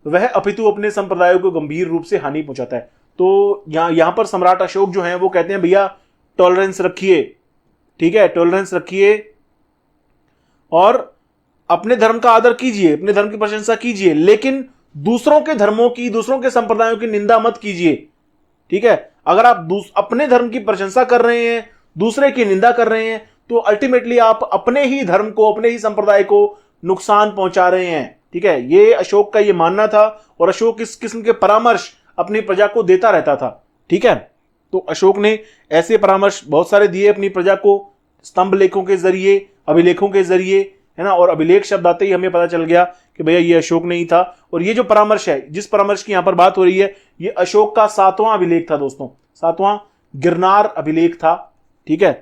वह अपितु अपने संप्रदायों को गंभीर रूप से हानि पहुंचाता है। तो यहां पर सम्राट अशोक जो है वो कहते हैं भैया टॉलरेंस रखिए, ठीक है, टॉलरेंस रखिए और अपने धर्म का आदर कीजिए, अपने धर्म की प्रशंसा कीजिए, लेकिन दूसरों के धर्मों की, दूसरों के संप्रदायों की निंदा मत कीजिए, ठीक है। अगर आप अपने धर्म की प्रशंसा कर रहे हैं, दूसरे की निंदा कर रहे हैं, तो अल्टीमेटली आप अपने ही धर्म को, अपने ही संप्रदाय को नुकसान पहुंचा रहे हैं, ठीक है। ये अशोक का ये मानना था और अशोक इस किस्म के परामर्श अपनी प्रजा को देता रहता था, ठीक है। तो अशोक ने ऐसे परामर्श बहुत सारे दिए अपनी प्रजा को, स्तंभ लेखों के जरिए, अभिलेखों के जरिए, है ना। और अभिलेख शब्द आते ही हमें पता चल गया कि भैया ये अशोक ने ही था। और ये जो परामर्श है, जिस परामर्श की यहां पर बात हो रही है, ये अशोक का 7वां अभिलेख था दोस्तों, 7वां गिरनार अभिलेख था, ठीक है।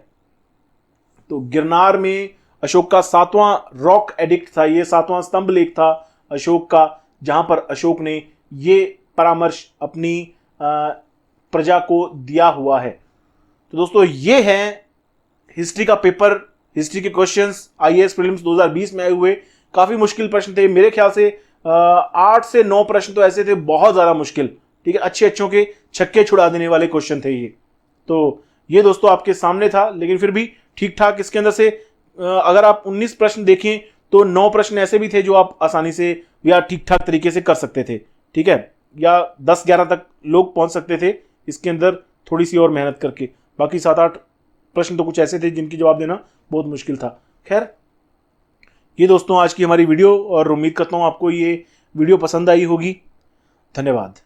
तो गिरनार में अशोक का 7वां रॉक एडिक्ट था, ये 7वां स्तंभ लेख था अशोक का, जहां पर अशोक ने ये परामर्श अपनी प्रजा को दिया हुआ है। तो दोस्तों ये है हिस्ट्री का पेपर, हिस्ट्री के क्वेश्चंस आईएएस प्रीलिम्स 2020 में आए हुए। काफी मुश्किल प्रश्न थे, मेरे ख्याल से 8 से 9 प्रश्न तो ऐसे थे बहुत ज्यादा मुश्किल, ठीक है, अच्छों के छक्के छुड़ा देने वाले क्वेश्चन थे ये। तो ये दोस्तों आपके सामने था, लेकिन फिर भी ठीक ठाक। इसके अंदर से अगर आप 19 प्रश्न देखें तो 9 प्रश्न ऐसे भी थे जो आप आसानी से या ठीक ठाक तरीके से कर सकते थे, ठीक है, या 10-11 तक लोग पहुंच सकते थे इसके अंदर थोड़ी सी और मेहनत करके। बाकी 7-8 प्रश्न तो कुछ ऐसे थे जिनकी जवाब देना बहुत मुश्किल था। खैर, ये दोस्तों आज की हमारी वीडियो, और उम्मीद करता हूं आपको ये वीडियो पसंद आई होगी। धन्यवाद।